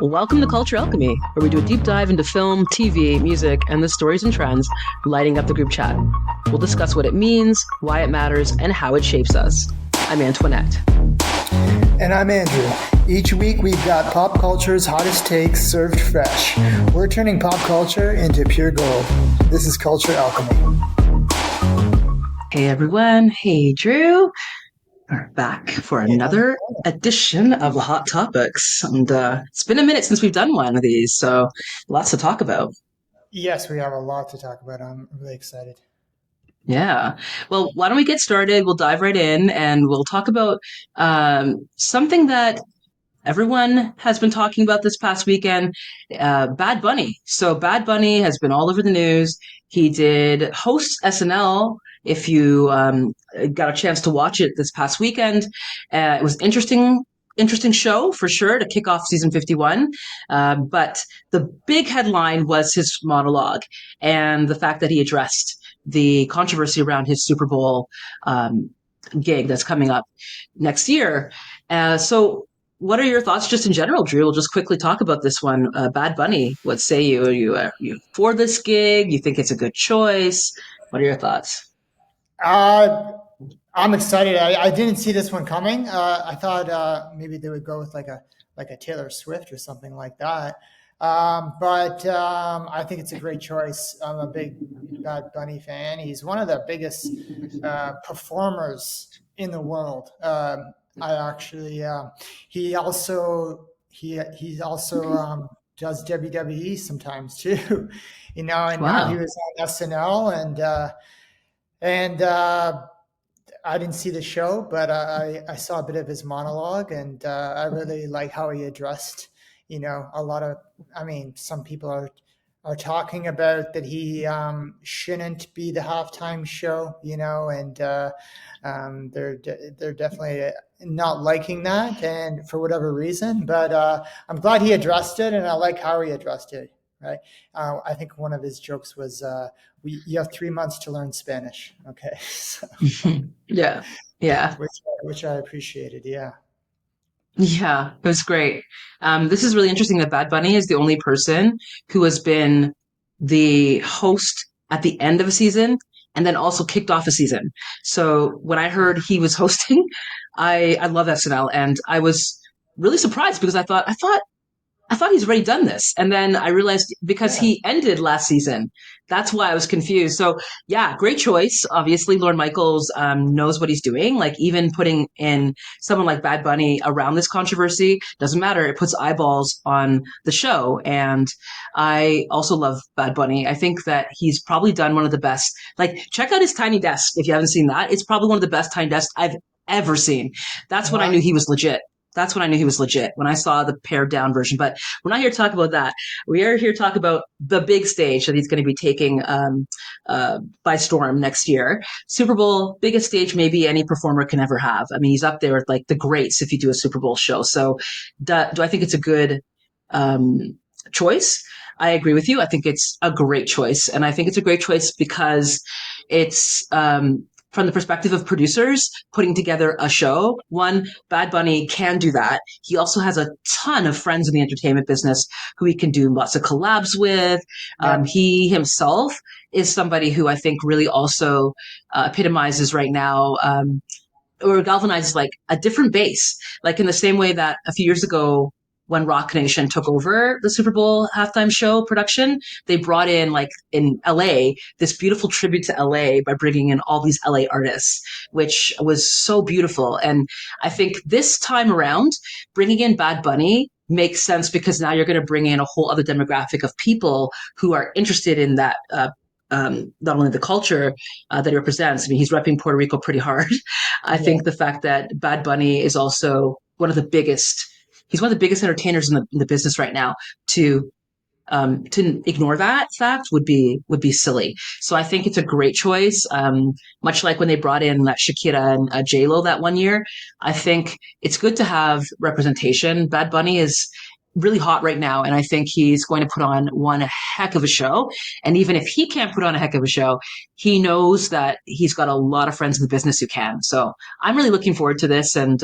Welcome to Culture Alchemy, where we do a deep dive into film, TV, music, and the stories and trends lighting up the group chat. We'll discuss what it means, why it matters, and how it shapes us. I'm Antoinette. And I'm Andrew. Each week we've got pop culture's hottest takes served fresh. We're turning pop culture into pure gold. This is Culture Alchemy. Hey everyone. Hey Drew. We're back for another edition of the Hot Topics. And it's been a minute since we've done one of these, so lots to talk about. Yes, we have a lot to talk about. I'm really excited. Yeah. Well, why don't we get started? We'll dive right in and we'll talk about something that everyone has been talking about this past weekend, Bad Bunny. So Bad Bunny has been all over the news. He did host SNL. If you got a chance to watch it this past weekend, it was interesting show for sure to kick off season 51. But the big headline was his monologue and the fact that he addressed the controversy around his Super Bowl gig that's coming up next year. So what are your thoughts just in general, Drew? We'll just quickly talk about this one. Bad Bunny, what say you? Are you for this gig? You think it's a good choice? What are your thoughts? I'm excited. I didn't see this one coming. I thought maybe they would go with like a Taylor Swift or something like that. But I think it's a great choice. I'm a big Bad Bunny fan. He's one of the biggest performers in the world. He also does WWE sometimes too, and Wow. now he was on SNL and I didn't see the show, but I saw a bit of his monologue, and I really like how he addressed, a lot of. Some people are talking about that he shouldn't be the halftime show, and they're definitely not liking that, and for whatever reason. But I'm glad he addressed it, and I like how he addressed it. Right. I think one of his jokes was, "You have 3 months to learn Spanish." Okay. So, Yeah. which I appreciated. Yeah. Yeah, it was great. This is really interesting that Bad Bunny is the only person who has been the host at the end of a season and then also kicked off a season. So when I heard he was hosting, I love SNL and I was really surprised because I thought he's already done this. And then I realized because he ended last season, that's why I was confused. So yeah, great choice. Obviously, Lorne Michaels knows what he's doing. Like even putting in someone like Bad Bunny around this controversy doesn't matter. It puts eyeballs on the show. And I also love Bad Bunny. I think that he's probably done one of the best. Like check out his Tiny Desk if you haven't seen that. It's probably one of the best Tiny Desks I've ever seen. That's when I knew he was legit. That's when I knew he was legit, when I saw the pared down version. But we're not here to talk about that. We are here to talk about the big stage that he's going to be taking by storm next year. Super Bowl, biggest stage maybe any performer can ever have. I mean, he's up there with like the greats if you do a Super Bowl show. So do I think it's a good choice? I agree with you. I think it's a great choice. And I think it's a great choice because it's from the perspective of producers putting together a show. One, Bad Bunny can do that. He also has a ton of friends in the entertainment business who he can do lots of collabs with. He himself is somebody who I think really also epitomizes right now or galvanizes like a different base. Like in the same way that a few years ago, when Rock Nation took over the Super Bowl halftime show production, they brought in, like in LA, this beautiful tribute to LA by bringing in all these LA artists, which was so beautiful. And I think this time around, bringing in Bad Bunny makes sense because now you're going to bring in a whole other demographic of people who are interested in that. Not only the culture that he represents. I mean, he's repping Puerto Rico pretty hard. I think the fact that Bad Bunny is also one of the biggest. He's one of the biggest entertainers in the business right now. To ignore that fact would be silly. So I think it's a great choice. Much like when they brought in Shakira and J-Lo that one year, I think it's good to have representation. Bad Bunny is really hot right now, and I think he's going to put on one heck of a show. And even if he can't put on a heck of a show, he knows that he's got a lot of friends in the business who can. So I'm really looking forward to this, and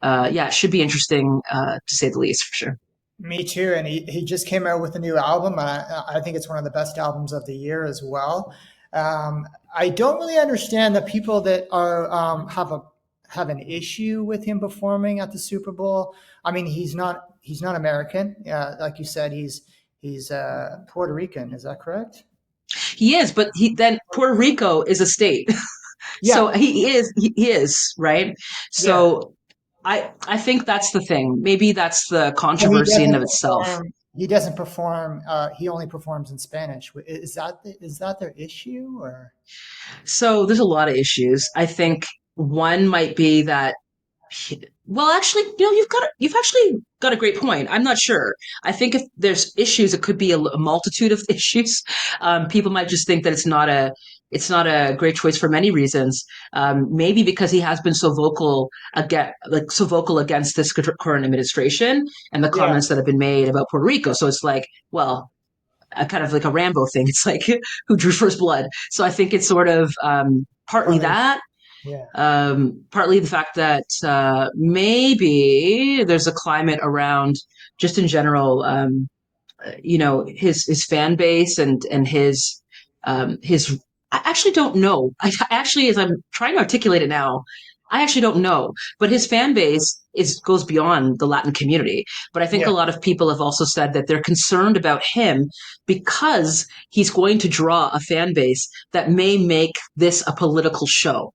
it should be interesting to say the least, for sure. Me too. And he just came out with a new album. And I think it's one of the best albums of the year as well. I don't really understand the people that are have an issue with him performing at the Super Bowl. I mean, he's not American. Like you said, he's Puerto Rican. Is that correct? He is, but he then Puerto Rico is a state. So Yeah, he is, right? yeah. So I think that's the thing. Maybe that's the And he controversy in doesn't of itself. perform. He doesn't perform. He only performs in Spanish. Is that their issue or? So there's a lot of issues. I think one might be that well, actually, you've actually got a great point. I'm not sure. I think if there's issues, it could be a multitude of issues. People might just think that it's not a great choice for many reasons. Maybe because he has been so vocal so vocal against this current administration and the Yeah, comments that have been made about Puerto Rico. So it's like, well, a kind of like a Rambo thing. It's like who drew first blood. So I think it's sort of partly partly. that, Yeah, partly the fact that maybe there's a climate around just in general, his fan base and his. I actually don't know. I actually, as I'm trying to articulate it now, I actually don't know. But his fan base is goes beyond the Latin community. But I think a yeah, lot of people have also said that they're concerned about him because he's going to draw a fan base that may make this a political show.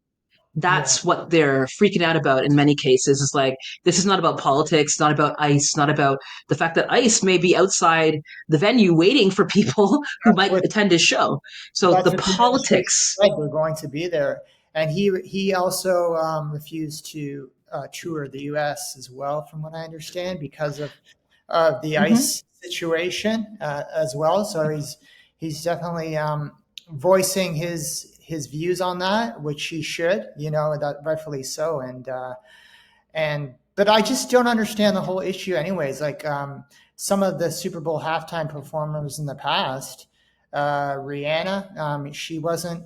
yeah. That's what they're freaking out about in many cases. Is like, this is not about politics, not about ICE, not about the fact that ICE may be outside the venue waiting for people who That's might what attend his show. So that's the what the administration politics. said. We're going to be there, and he also refused to tour the U.S. as well, from what I understand, because of the Mm-hmm. ICE situation as well. So he's definitely voicing his views on that, which he should, that rightfully so, and but I just don't understand the whole issue, anyways. Like some of the Super Bowl halftime performers in the past, Rihanna, she wasn't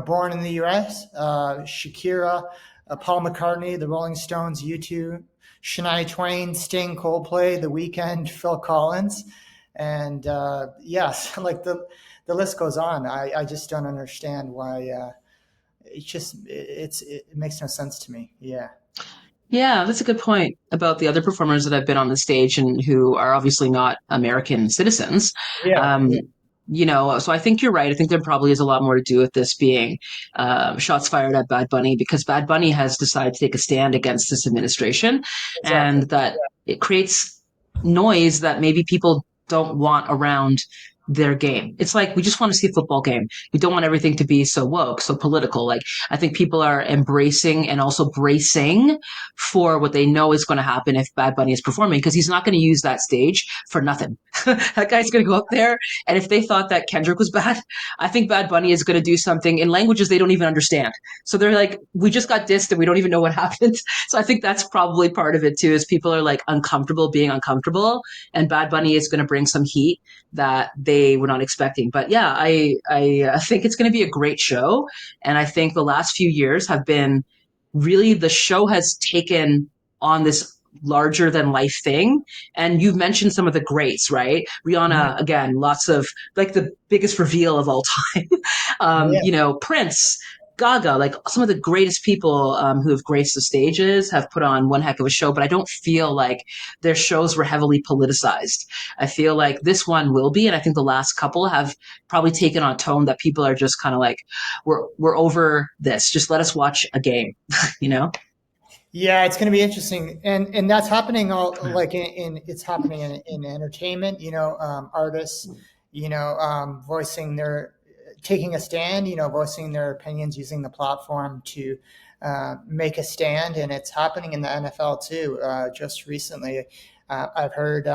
born in the U.S. Shakira, Paul McCartney, the Rolling Stones, U2, Shania Twain, Sting, Coldplay, The Weeknd, Phil Collins, and yes, like the list goes on. I just don't understand why. It makes no sense to me. Yeah. Yeah, that's a good point about the other performers that have been on the stage and who are obviously not American citizens. Yeah, Um, yeah, so I think you're right. I think there probably is a lot more to do with this being shots fired at Bad Bunny because Bad Bunny has decided to take a stand against this administration exactly. and that it creates noise that maybe people don't want around their game. It's like we just want to see a football game. We don't want everything to be so woke, so political. Like I think people are embracing and also bracing for what they know is going to happen if Bad Bunny is performing because he's not going to use that stage for nothing. That guy's going to go up there, and if they thought that Kendrick was bad, I think Bad Bunny is going to do something in languages they don't even understand. So they're like, we just got dissed and we don't even know what happened. So I think that's probably part of it too. Is people are like uncomfortable being uncomfortable, and Bad Bunny is going to bring some heat that they were not expecting. But yeah, I think it's going to be a great show, and I think the last few years have been really the show has taken on this larger than life thing. And you've mentioned some of the greats, right? Mhm. Rihanna, again, lots of like the biggest reveal of all time. Yeah. Prince, Gaga, like some of the greatest people who have graced the stages have put on one heck of a show, but I don't feel like their shows were heavily politicized. I feel like this one will be, and I think the last couple have probably taken on a tone that people are just kind of like, we're over this. Just let us watch a game, you know? Yeah, it's going to be interesting, and that's happening all like it's happening in entertainment. Artists, voicing their, taking a stand. Voicing their opinions, using the platform to make a stand, and it's happening in the NFL too. Just recently, I've heard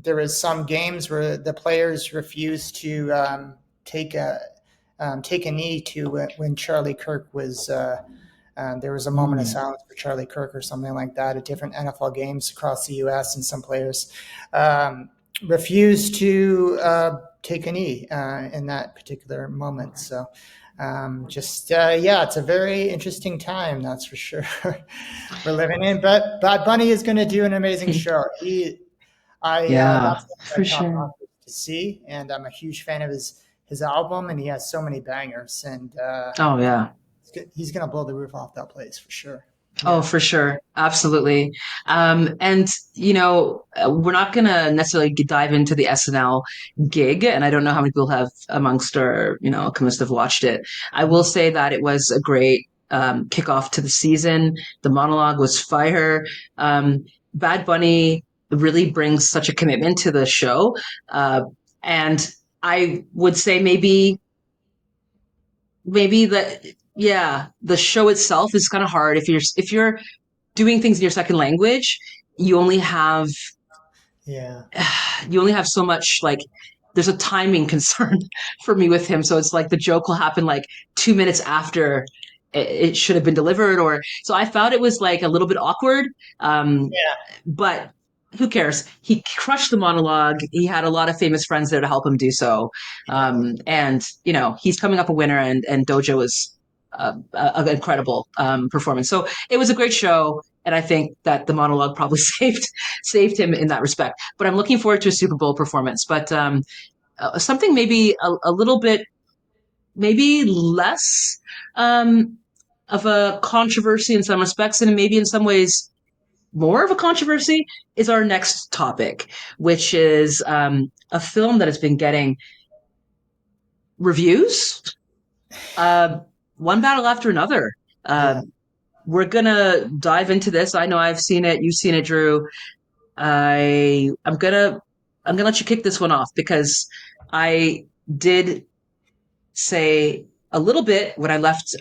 there was some games where the players refused to take a knee to when Charlie Kirk was. There was a moment of Mm. silence for Charlie Kirk or something like that at different NFL games across the U.S. And some players um, refused to take a knee in that particular moment. So yeah, it's a very interesting time, that's for sure. We're living in. But Bad Bunny is going to do an amazing show. I Yeah, That's one of for my top sure. concerts to see, and I'm a huge fan of his album, and he has so many bangers, and Oh yeah. he's gonna blow the roof off that place for sure. Oh, Yeah. for sure. Absolutely. And, we're not going to necessarily dive into the SNL gig. And I don't know how many people have amongst our, must have watched it. I will Mhm. say that it was a great kickoff to the season. The monologue was fire. Bad Bunny really brings such a commitment to the show. And I would say maybe that, yeah, the show itself is kind of hard if you're doing things in your second language, you only have Yeah. you only have so much, like, there's a timing concern for me with him. So it's like the joke will happen like 2 minutes after it should have been delivered, or so I found it was like a little bit awkward. Yeah. But who cares? He crushed the monologue. He had a lot of famous friends there to help him do so. Yeah. And he's coming up a winner, and Dojo was an incredible performance. So it was a great show, and I think that the monologue probably saved him in that respect. But I'm looking forward to a Super Bowl performance. But something maybe a little bit, maybe less um, of a controversy in some respects, and maybe in some ways more of a controversy, is our next topic, which is a film that has been getting reviews, uh, one battle after another. Uh, Yeah. we're gonna dive into this. I know I've seen it. You've seen it, Drew. I'm gonna let you kick this one off because I did say a little bit when I left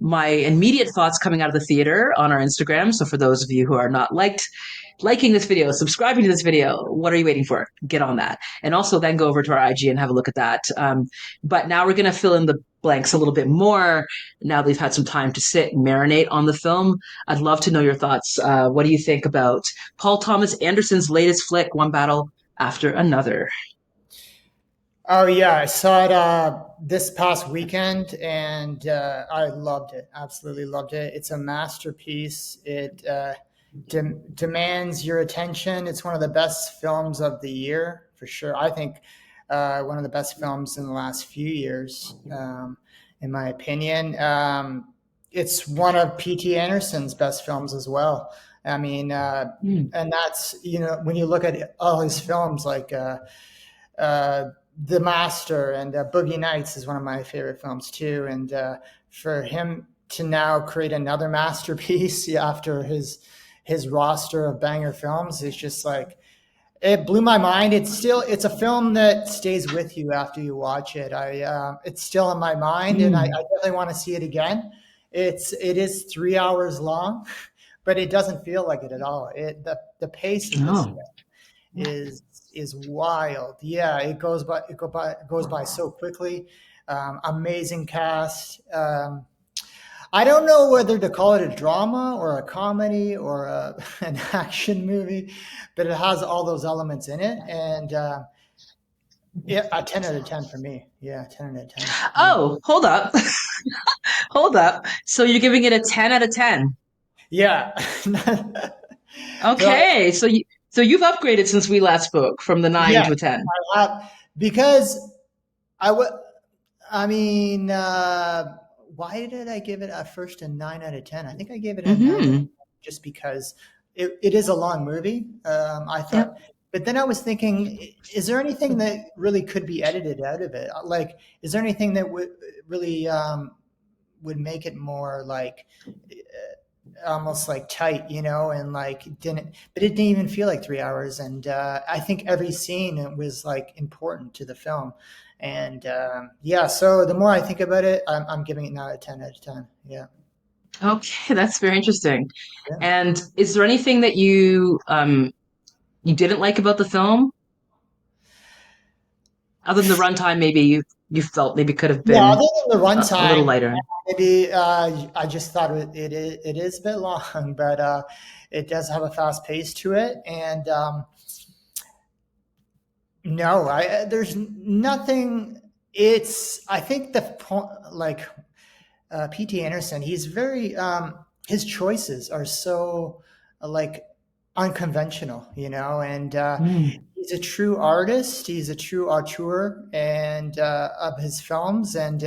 my immediate thoughts coming out of the theater on our Instagram. So for those of you who are not liking this video, subscribing to this video, what are you waiting for? Get on that. And also then go over to our IG and have a look at that. But now we're going to fill in the blanks a little bit more now that we've had some time to sit and marinate on the film. I'd love to know your thoughts. What do you think about Paul Thomas Anderson's latest flick, One Battle After Another? Oh yeah, I saw it this past weekend, and I loved it. Absolutely loved it. It's a masterpiece. It demands your attention. It's one of the best films of the year for sure. I think one of the best films in the last few years, in my opinion. It's one of P.T. Anderson's best films as well. I mean, Mm. and that's when you look at all his films like. Uh, the Master and Boogie Nights is one of my favorite films too. And for him to now create another masterpiece after his roster of banger films is just like it blew my mind. It's a film that stays with you after you watch it. It's still in my mind, and I Mm. definitely want to see it again. It is 3 hours long, but it doesn't feel like it at all. The pace of this Oh. is is wild. Yeah, it goes by so quickly. Amazing cast. I don't know whether to call it a drama or a comedy or an action movie, but it has all those elements in it, and yeah, a 10 out of 10 for me. Yeah, 10 out of 10. Yeah, Oh, hold up. Hold up. So you're giving it a 10 out of 10. yeah. so Okay. So you've upgraded since we last spoke from the 9 yeah, to a 10. because I would. I mean, why did I give it at first a 9 out of 10? I think I gave it a 9 Mm-hmm. just because it is a long movie. I thought, Yep. but then I was thinking, is there anything that really could be edited out of it? Like, is there anything that would really would make it more like almost like tight, and like didn't, but it didn't even feel like 3 hours. And I think every scene was like important to the film. And yeah, so the more I think about it, I'm giving it now a 10 out of 10. Yeah. Okay, that's very interesting. Yeah. And is there anything that you didn't like about the film, other than the runtime? Maybe you felt maybe could have Yeah, other been than the a little runtime, lighter. maybe I just thought it is a bit long, but it does have a fast pace to it. And no, there's nothing. I think the point, like P.T. Anderson, he's very his choices are so like unconventional, and Mm, he's a true artist. He's a true auteur and of his films, and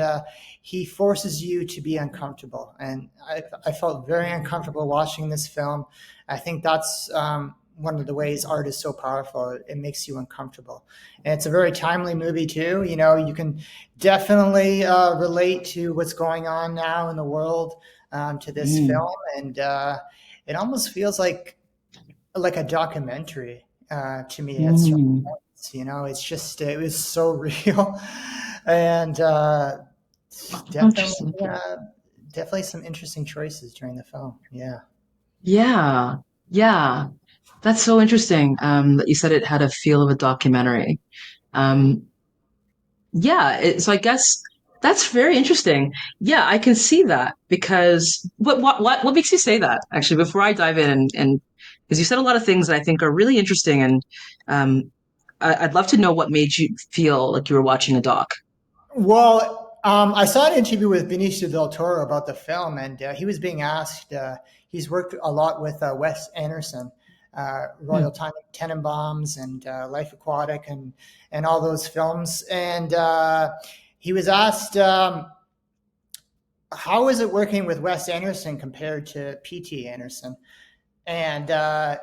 he forces you to be uncomfortable. And I felt very uncomfortable watching this film. I think that's one of the ways art is so powerful. It makes you uncomfortable, and it's a very timely movie too. You can definitely relate to what's going on now in the world to this mm, film, and it almost feels like a documentary to me at certain mm. points. It's just it was so real, and definitely Interesting. uh, definitely some interesting choices during the film. Yeah. Yeah, yeah. That's so interesting. That you said it had a feel of a documentary. Um, yeah, so I guess that's very interesting. Yeah, I can see that because what makes you say that? Actually, before I dive in and because you said a lot of things that I think are really interesting, and um, I'd love to know what made you feel like you were watching a doc. Well, I saw an interview with Benicio del Toro about the film, and he was being asked. He's worked a lot with Wes Anderson, Hmm. Royal Tenenbaums, and Life Aquatic, and all those films. And he was asked, "How is it working with Wes Anderson compared to P.T. Anderson?" And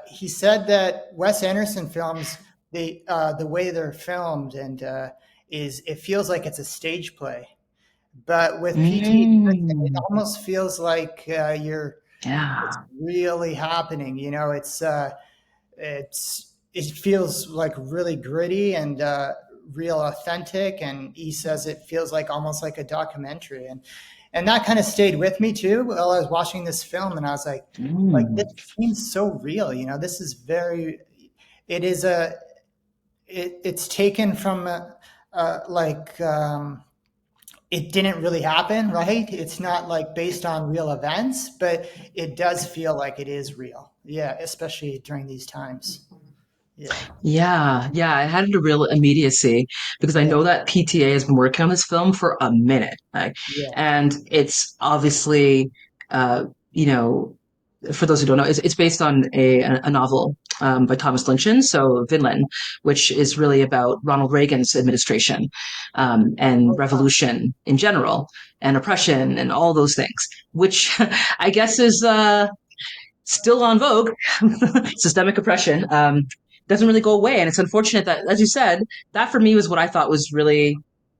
he said that Wes Anderson films, the way they're filmed, and is it feels like it's a stage play. But with PT, it Mm, almost feels like it's yeah. really happening. It feels like really gritty and real authentic. And he says it feels like almost like a documentary, and that kind of stayed with me too while I was watching this film. And I was like this Mm, seems so real. This is very. It is a. It's taken from like. It didn't really happen, right? It's not like based on real events, but it does feel like it is real. Yeah, especially during these times. Yeah, yeah, yeah. I had a real immediacy because I yeah, know that PTA has been working on this film for a minute, like, yeah. and it's obviously, uh, you know, for those who don't know, it's based on a novel by Thomas Lynchon, so Vinland, which is really about Ronald Reagan's administration and Oh, wow. revolution in general and oppression and all those things, which I guess is still on vogue. Systemic oppression doesn't really go away, and it's unfortunate that, as you said, that for me was what I thought was really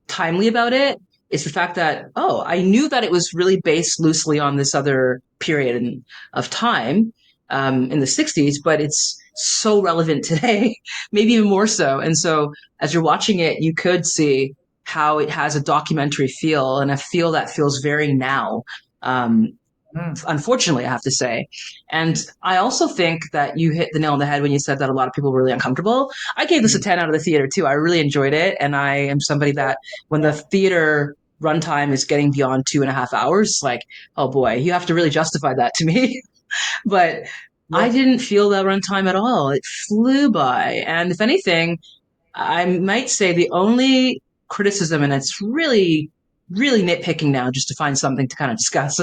timely about it. It's the fact that I knew that it was really based loosely on this other period of time in the '60s, but it's so relevant today, maybe even more so. And so, as you're watching it, you could see how it has a documentary feel and a feel that feels very now. Um, Mm, Unfortunately, I have to say. And I also think that you hit the nail on the head when you said that a lot of people were really uncomfortable. I gave this a mm. 10 out of the theater too. I really enjoyed it. And I am somebody that when the Yeah, theater runtime is getting beyond 2.5 hours, like, oh boy, you have to really justify that to me. But I yeah. didn't feel that runtime at all. It flew by. And if anything, I might say the only criticism, and it's really, really nitpicking now just to find something to kind of discuss,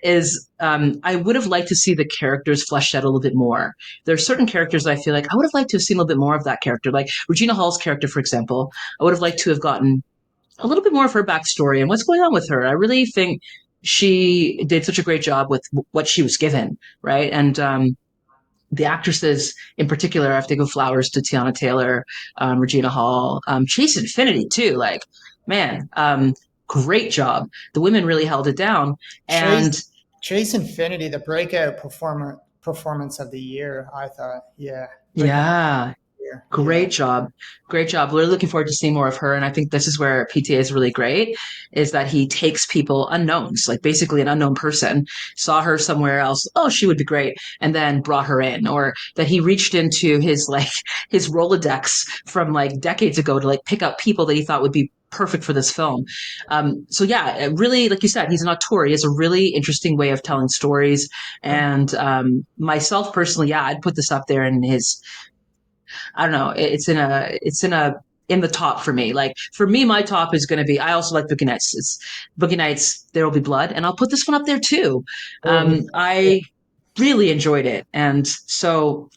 is I would have liked to see the characters fleshed out a little bit more. There are certain characters I feel like I would have liked to have seen a little bit more of that character. Like Regina Hall's character, for example, I would have liked to have gotten a little bit more of her backstory and what's going on with her. I really think she did such a great job with what she was given, right? And the actresses in particular, I have to give flowers to Tiana Taylor, Regina Hall, Chase Infinity too. Like, man, great job. The women really held it down. Chase And Chase Infinity, the breakout performance of the year. I thought, yeah, breakout yeah, year. Yeah. great job. Great job. We're looking forward to seeing more of her. And I think this is where PTA is really great, is that he takes people unknowns, like basically an unknown person, saw her somewhere else. Oh, she would be great. And then brought her in. Or that he reached into his like his Rolodex from like decades ago to like pick up people that he thought would be perfect for this film. So yeah, really, like you said, he's an auteur. He has a really interesting way of telling stories. Mm, And myself personally, yeah, I'd put this up there in his I don't know. In the top for me. Like for me, my top is going to be. I also like Boogie Nights. It's Boogie Nights. There will be blood, and I'll put this one up there too. oh, yeah. I really enjoyed it, and so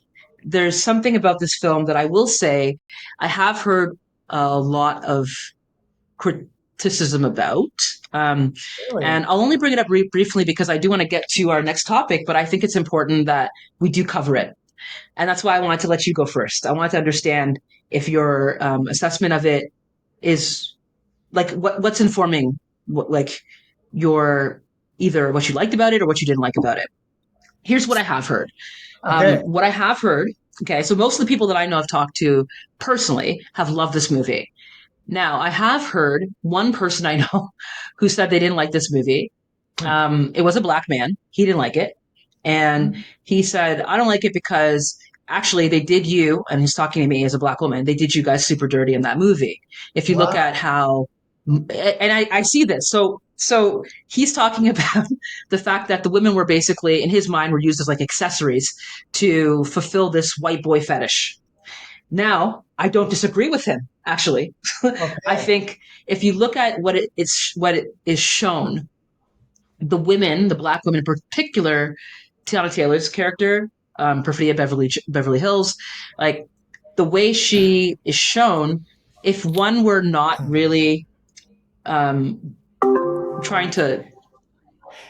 there's something about this film that I will say I have heard a lot of criticism about. Um, Really? and I'll only bring it up briefly because I do want to get to our next topic, but I think it's important that we do cover it. And that's why I wanted to let you go first. I wanted to understand if your assessment of it is like what's informing like your either what you liked about it or what you didn't like about it. Here's what I have heard. Okay. What I have heard, okay, so most of the people that I know I've talked to personally have loved this movie. Now, I have heard one person I know who said they didn't like this movie. Hmm. It was a black man. He didn't like it. And Hmm. he said, I don't like it because actually they did you, and he's talking to me as a black woman, they did you guys super dirty in that movie. If you look at Wow. how, and I see this. So he's talking about the fact that the women were basically, in his mind, were used as like accessories to fulfill this white boy fetish. Now, I don't disagree with him, actually. I Okay. think if you look at what it is shown, the women, the black women in particular, Tiana Taylor's character, Perfidia Beverly Hills, like the way she is shown, if one were not Hmm. really um, trying to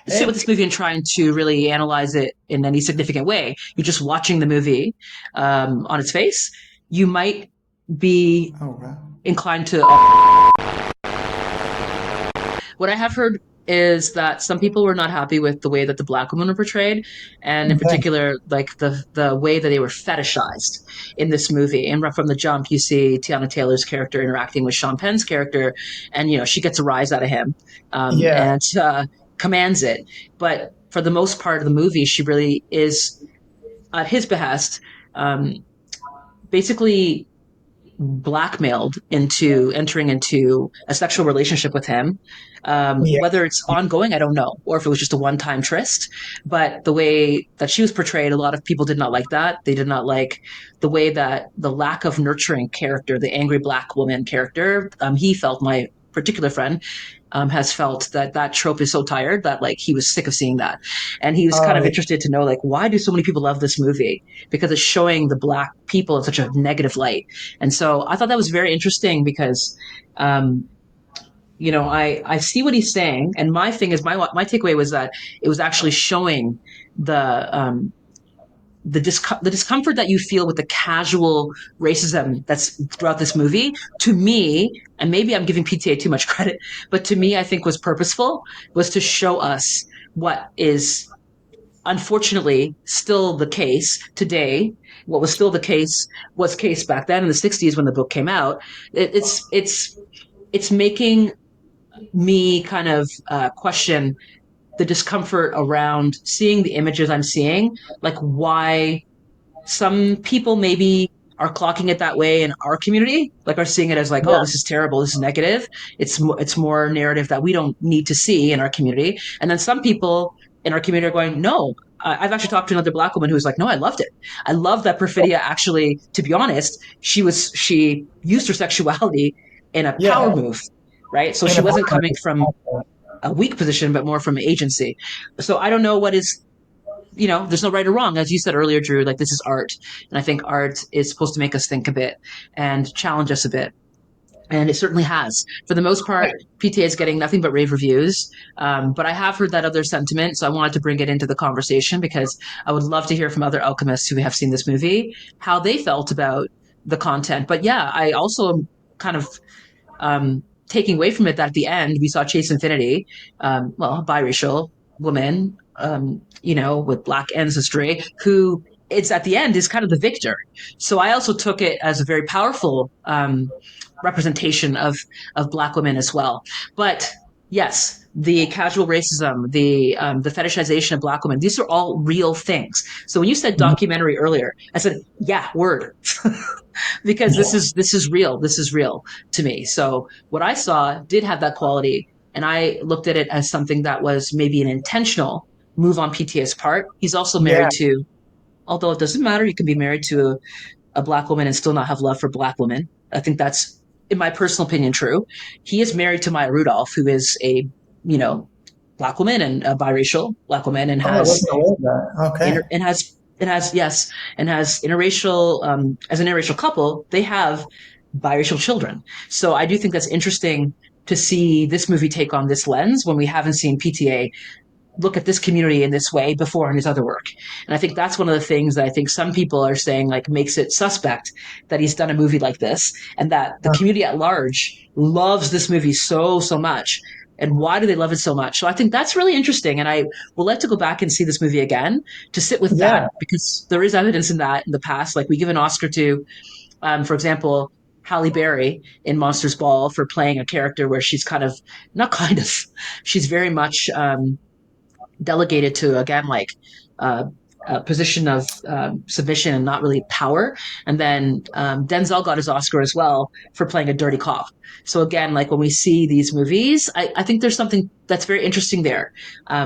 sit with Hey. this movie and trying to really analyze it in any significant way, you're just watching the movie on its face, you might be Oh, wow. inclined to. What I have heard is that some people were not happy with the way that the black women were portrayed, and in Okay. particular, like the way that they were fetishized in this movie. And right from the jump, you see Tiana Taylor's character interacting with Sean Penn's character, and she gets a rise out of him, Yeah. and commands it. But for the most part of the movie, she really is at his behest, um, basically blackmailed into entering into a sexual relationship with him. Yeah. Whether it's ongoing, I don't know, or if it was just a one-time tryst. But the way that she was portrayed, a lot of people did not like that. They did not like the way that the lack of nurturing character, the angry black woman character, he felt, my particular friend, has felt that that trope is so tired that like he was sick of seeing that, and he was kind Oh, of yeah. interested to know like why do so many people love this movie because it's showing the black people in such a negative light. And so I thought that was very interesting because um, I see what he's saying, and my thing is my takeaway was that it was actually showing the discomfort that you feel with the casual racism that's throughout this movie. To me, and maybe I'm giving PTA too much credit, but to me, I think was purposeful, was to show us what is unfortunately still the case today. What was still the case was case back then in the 60s when the book came out. It's making me kind of question the discomfort around seeing the images I'm seeing, like why some people maybe are clocking it that way in our community, like are seeing it as like, oh, Yeah. this is terrible, this is negative. It's more narrative that we don't need to see in our community. And then some people in our community are going, no. I've actually talked to another black woman who was like, no, I loved it. I love that Perfidia actually, to be honest, she used her sexuality in a power Yeah. move, right? So In she a wasn't power. coming from a weak position, but more from agency. So I don't know what is, there's no right or wrong. As you said earlier, Drew, like this is art. And I think art is supposed to make us think a bit and challenge us a bit. And it certainly has. For the most part, PTA is getting nothing but rave reviews. But I have heard that other sentiment. So I wanted to bring it into the conversation because I would love to hear from other alchemists who have seen this movie, how they felt about the content. But yeah, I also am kind of taking away from it that at the end we saw Chase Infinity, a biracial woman, with black ancestry, who it's at the end is kind of the victor. So I also took it as a very powerful representation of black women as well. But yes, the casual racism, the fetishization of black women, these are all real things. So when you said Mhm. documentary earlier, I said, yeah, word. Because this is real. This is real to me. So what I saw did have that quality, and I looked at it as something that was maybe an intentional move on PTA's part. He's also Yeah. married to, although it doesn't matter, you can be married to a black woman and still not have love for black women. I think that's, in my personal opinion, true. He is married to Maya Rudolph, who is a you know black woman and a biracial black woman, and Oh, I wasn't aware of that. Okay. has It has, yes, and has interracial, as an interracial couple, they have biracial children. So I do think that's interesting to see this movie take on this lens when we haven't seen PTA look at this community in this way before in his other work. And I think that's one of the things that I think some people are saying like makes it suspect that he's done a movie like this and that the community at large loves this movie so much. And why do they love it so much? So I think that's really interesting. And I would like to go back and see this movie again to sit with that Yeah, because there is evidence in that in the past. Like we give an Oscar to, for example, Halle Berry in Monsters Ball for playing a character where she's kind of, not kind of, she's very much delegated to again like uh, a position of submission and not really power. And then Denzel got his Oscar as well for playing a dirty cop. So again, like when we see these movies, I think there's something that's very interesting there,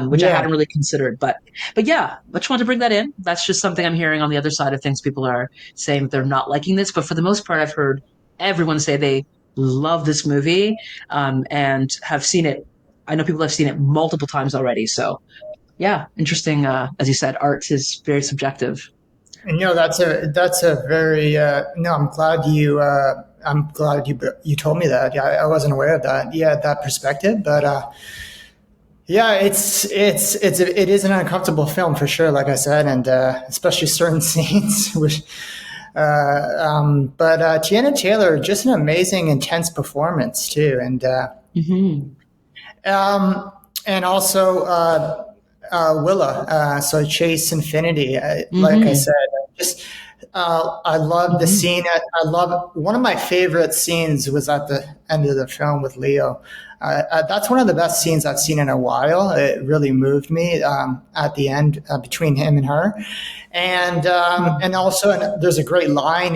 which I yeah. hadn't really considered. But yeah, I just want to bring that in. That's just something I'm hearing on the other side of things. People are saying they're not liking this, but for the most part, I've heard everyone say they love this movie and have seen it. I know people have seen it multiple times already. So yeah, interesting. As you said, art is very subjective. And that's a very no. I'm glad you told me that. Yeah, I wasn't aware of that. Yeah, that perspective. But yeah, it is an uncomfortable film for sure. Like I said, and especially certain scenes. Which, but Tiana Taylor, just an amazing, intense performance too, Hmm. um, and also Willa. So Chase Infinity. Like I Hmm. said, just I love the Hmm. scene. I love one of my favorite scenes was at the end of the film with Leo. That's one of the best scenes I've seen in a while. It really moved me at the end between him and her, and also there's a great line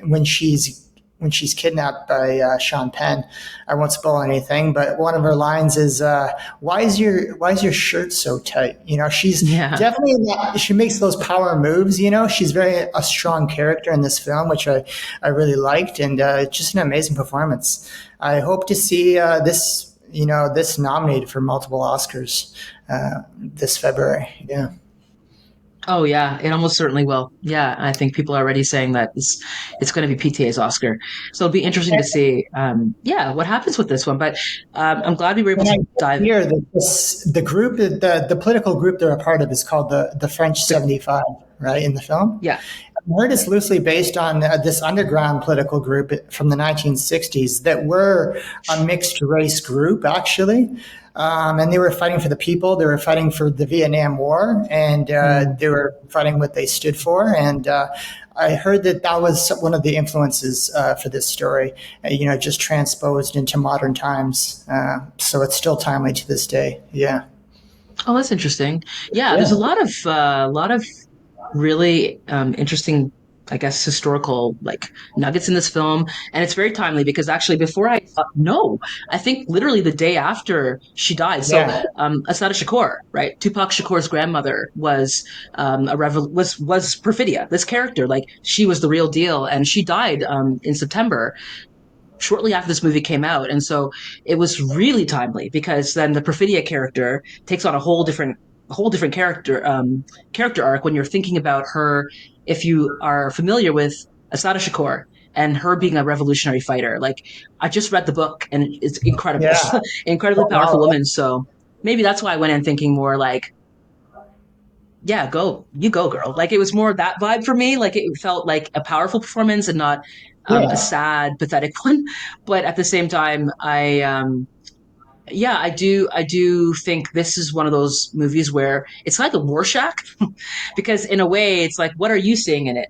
when she's kidnapped by Sean Penn. I won't spoil anything, but one of her lines is, why is your shirt so tight?" She's Yeah. definitely not, she makes those power moves. She's very a strong character in this film, which I really liked, and just an amazing performance. I hope to see this nominated for multiple Oscars this February. Yeah. Oh yeah, it almost certainly will. Yeah, I think people are already saying that it's going to be PTA's Oscar. So it'll be interesting to see. Yeah, what happens with this one. But I'm glad we were able When I to dive. hear that the group, the political group they're a part of is called the French The, 75, right, in the film. yeah. I heard it's loosely based on this underground political group from the 1960s that were a mixed race group, actually. And they were fighting for the people. They were fighting for the Vietnam War, and Mm. they were fighting what they stood for. And I heard that that was one of the influences for this story, just transposed into modern times. So it's still timely to this day. Yeah. Oh, that's interesting. Yeah, there's Yeah. a lot of really interesting, I guess, historical like nuggets in this film, and it's very timely because actually, before I thought, no, I think literally the day after she died. So, Yeah. Asada Shakur, right? Tupac Shakur's grandmother was was Perfidia. This character, like, she was the real deal, and she died in September shortly after this movie came out. And so it was really timely because then the Perfidia character takes on a whole different character arc when you're thinking about her. If you are familiar with Asada Shakur and her being a revolutionary fighter, like, I just read the book and it's incredible, Yeah. incredibly Oh, powerful wow. woman. So maybe that's why I went in thinking more like, yeah, you go, girl. Like, it was more that vibe for me. Like, it felt like a powerful performance and not a Yeah. sad, pathetic one. But at the same time, yeah, I do think this is one of those movies where it's like a Rorschach, because in a way, it's like, what are you seeing in it?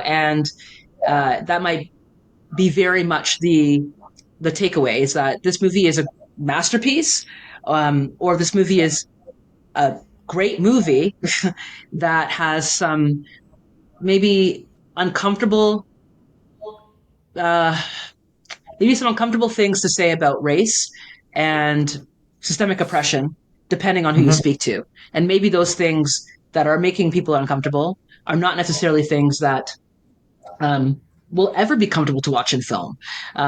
And that might be very much the takeaway is that this movie is a masterpiece, or this movie is a great movie that has some maybe uncomfortable uh, maybe some uncomfortable things to say about race and systemic oppression, depending on who you Mhm. speak to. And maybe those things that are making people uncomfortable are not necessarily things that um, will ever be comfortable to watch in film.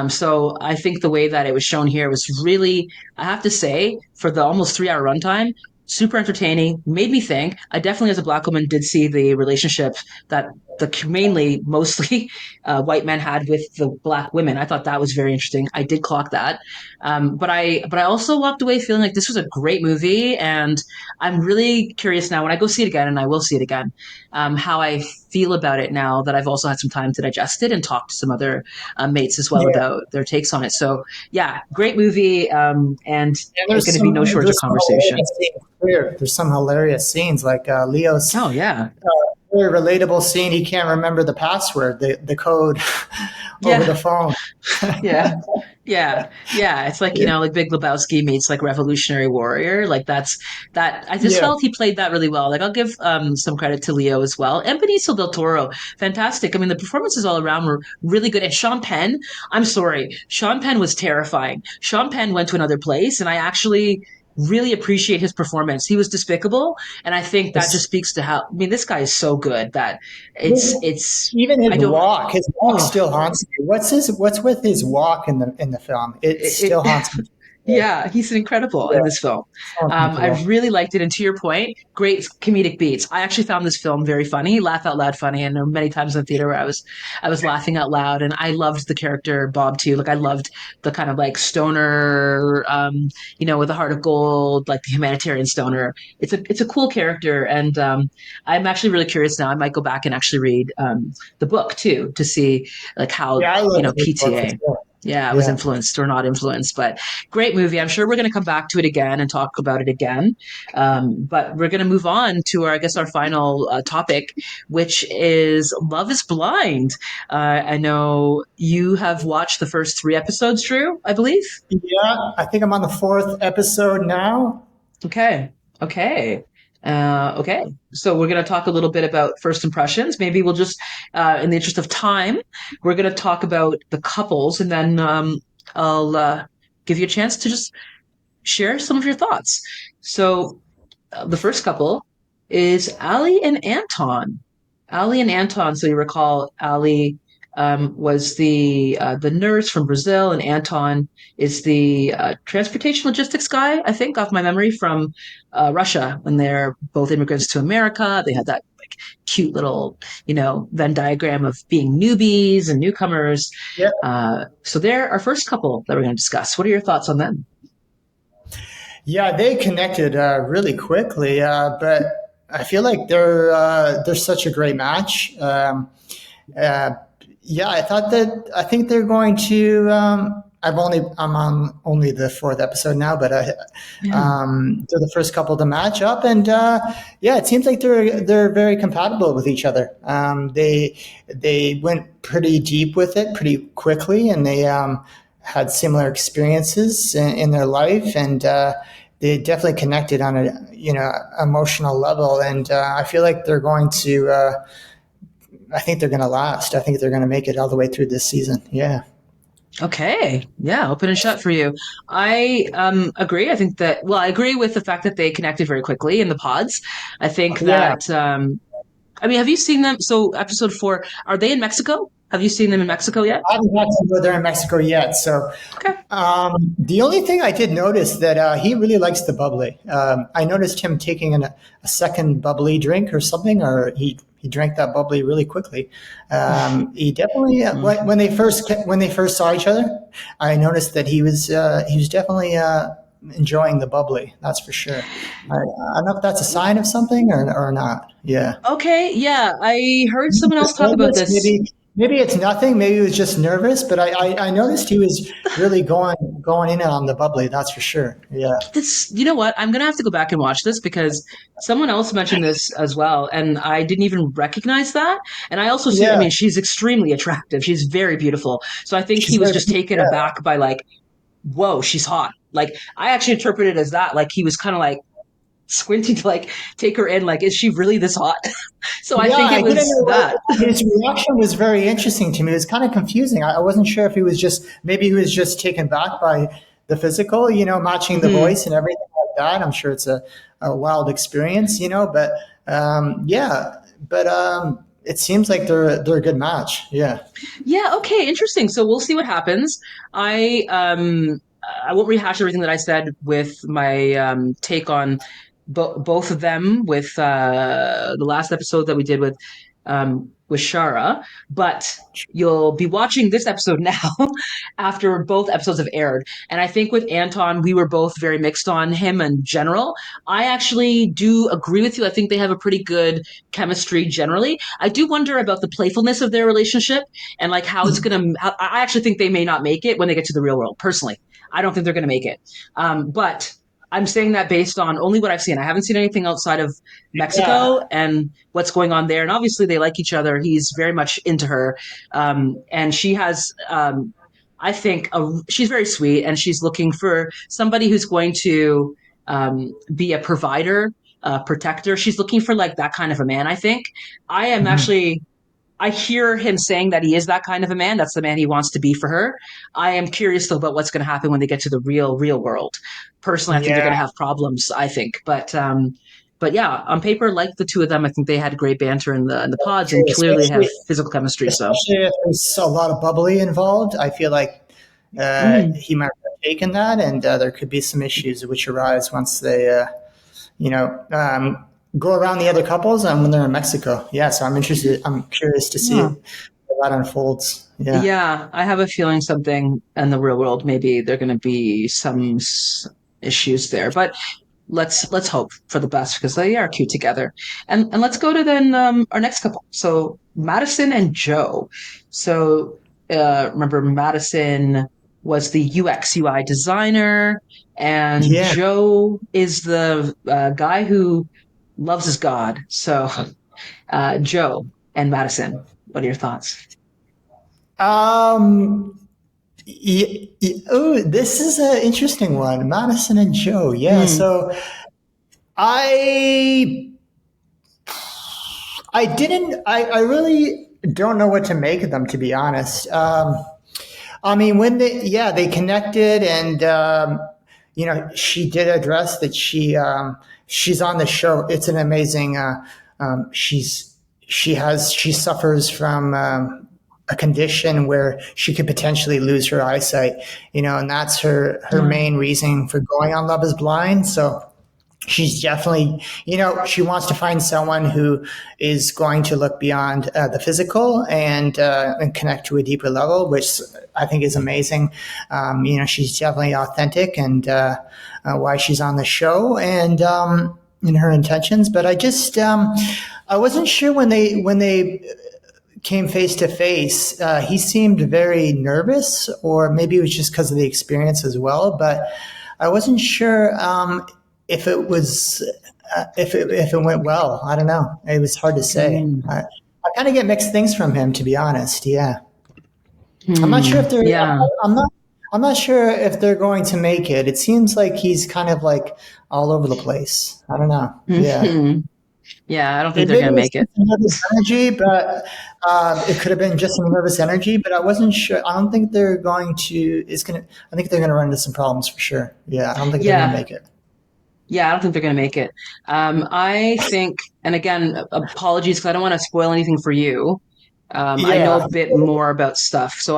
So I think the way that it was shown here was really, I have to say, for the almost 3 hour runtime, super entertaining, made me think. I definitely, as a black woman, did see the relationship that the mainly mostly white men had with the black women. I thought that was very interesting. I did clock that, but I also walked away feeling like this was a great movie, and I'm really curious now when I go see it again, and I will see it again, how I feel about it now that I've also had some time to digest it and talk to some other mates as well Yeah. about their takes on it. So yeah, great movie, and And going to be no shortage of there's some conversation. hilarious scenes here. There's some hilarious scenes like Leo's Oh yeah, very relatable scene. He can't remember the password, the code over the yeah, phone. yeah, yeah. It's like, like Big Lebowski meets like Revolutionary Warrior. Like that. I just Yeah. felt he played that really well. Like I'll give some credit to Leo as well, and Benicio del Toro, fantastic. I mean, the performances all around were really good. And Sean Penn, I'm sorry, Sean Penn was terrifying. Sean Penn went to another place, and I actually really appreciate his performance. He was despicable, and I think that just It's, speaks to how. I mean, this guy is so good that it's. even I his don't. walk, his walk Oh, still haunts me. What's with his walk in the film? It still it, haunts me. yeah, he's incredible in Yeah, this film. so I've uncomfortable. really liked it. And to your point, great comedic beats. I actually found this film very funny, laugh out loud funny. And there were many times in the theater where I was laughing out loud. And I loved the character Bob too. Like I loved the kind of like stoner, with a heart of gold, like the humanitarian stoner. It's a cool character, and I'm actually really curious now. I might go back and actually read the book too to see like how Yeah, I love the big book for PTA, sure. yeah, was Yeah. influenced or not influenced. But great movie. I'm sure we're going to come back to it again and talk about it again. But we're going to move on to our, I guess, our final topic, which is Love is Blind. I know you have watched the first three episodes, Drew, I believe. Yeah, I think I'm on the fourth episode now. Okay. Okay. Okay. So we're going to talk a little bit about first impressions. Maybe we'll just, in the interest of time, we're going to talk about the couples, and then I'll give you a chance to just share some of your thoughts. So the first couple is Ali and Anton. Ali and Anton. So you recall Ali was the nurse from Brazil, and Anton is the transportation logistics guy. I think, off my memory, from Russia when they're both immigrants to America. They had that like cute little Venn diagram of being newbies and newcomers. Yeah. So they're our first couple that we're going to discuss. What are your thoughts on them? Yeah, they connected really quickly, but I feel like they're such a great match. Uh, yeah, I think they're going to. I'm on only the fourth episode now, but Yeah. they're the first couple to match up, and yeah, it seems like they're very compatible with each other. They went pretty deep with it pretty quickly, and they had similar experiences in their life, and they definitely connected on a emotional level, and I feel like they're going to. I think they're going to last. I think they're going to make it all the way through this season. Yeah. Okay. Yeah, open and shut for you. I agree. I think that, well, I agree with the fact that they connected very quickly in the pods. I think Yeah. that, I mean, have you seen them? So, episode four, are they in Mexico? Have you seen them in Mexico yet? I haven't had to go there in Mexico yet. So Okay. the only thing I did notice that he really likes the bubbly. I noticed him taking a second bubbly drink or something, or he drank that bubbly really quickly. He definitely Mhm. when they first saw each other, I noticed that he was definitely enjoying the bubbly. That's for sure. I don't know if that's a sign of something or not. Yeah. Okay. Yeah, I heard someone else Just talk about nervous. this. Maybe it's nothing. Maybe he was just nervous. But I noticed he was really going in on the bubbly. That's for sure. Yeah. This, you know what? I'm gonna have to go back and watch this because someone else mentioned this as well, and I didn't even recognize that. And I also see, I Yeah. mean, she's extremely attractive. She's very beautiful. So I think She's he was very. just taken Yeah. aback by like, whoa, she's hot. Like I actually interpreted it as that, like he was kind of like squinting to like take her in, like, is she really this hot? So I Yeah. think it I didn't was know that. his reaction was very interesting to me. It was kind of confusing. I wasn't sure if he was just maybe he was just taken back by the physical, matching the Hmm. voice and everything like that. I'm sure it's a wild experience, but yeah. But it seems like they're a good match. Yeah. Yeah, okay, interesting. So we'll see what happens. I um I won't rehash everything that I said with my take on both of them with the last episode that we did with Shara, but you'll be watching this episode now after both episodes have aired. And I think with Anton, we were both very mixed on him in general. I actually do agree with you. I think they have a pretty good chemistry generally. I do wonder about the playfulness of their relationship and like how it's gonna. I actually think they may not make it when they get to the real world. Personally, I don't think they're gonna make it. But I'm saying that based on only what I've seen. I haven't seen anything outside of Yeah. Mexico and what's going on there. And obviously, they like each other. He's very much into her, and she has. I think she's very sweet, and she's looking for somebody who's going to be a provider, protector. She's looking for like that kind of a man. I think I am Mhm. actually I hear him saying that he is that kind of a man. That's the man he wants to be for her. I am curious though about what's going to happen when they get to the real world. Personally, I think they're Yeah. going to have problems. I think, but yeah, on paper, like the two of them, I think they had great banter in the pods True. and clearly have physical chemistry. So, Especially if there's a lot of bubbly involved, I feel like mm, he might have taken that, and there could be some issues which arise once they, you know, go around the other couples and when they're in Mexico. Yeah, so I'm interested. I'm curious to see yeah. how that unfolds. Yeah. Yeah, I have a feeling something in the real world. Maybe there are going to be some issues there, but let's hope for the best because they are cute together. And let's go to then our next couple. So Madison and Joe. So remember Madison was the UX UI designer, and Yeah. Joe is the guy who loves his God. So Joe and Madison, what are your thoughts? Um. Oh, this is an interesting one. Madison and Joe. Yeah. Mm, So I I didn't. I really don't know what to make of them, to be honest. I mean, when they connected, and she did address that she's on the show. It's an amazing. She suffers from a condition where she could potentially lose her eyesight. And that's her yeah. main reason for going on Love Is Blind. So she's definitely, she wants to find someone who is going to look beyond the physical and connect to a deeper level, which I think is amazing. She's definitely authentic and why she's on the show and in her intentions. But I wasn't sure when they came face to face. He seemed very nervous, or maybe it was just because of the experience as well. But I wasn't sure if it was if it went well. I don't know. It was hard to say. Mm, I kind of get mixed things from him, to be honest. Yeah, I'm not sure if they're. yeah. I'm not. I'm not sure if they're going to make it. It seems like he's kind of like all over the place. I don't know. Yeah. Mhm. Yeah, I don't think It they're maybe going to was make it. just some nervous energy, but it could have been just some nervous energy. But I wasn't sure. I don't think they're going to. It's gonna. I think they're going to run into some problems for sure. Yeah, I don't think they're going to Yeah, make it. yeah, I don't think they're going to make it. I think, and again, apologies because I don't want to spoil anything for you. I know Yeah, a bit more about stuff, so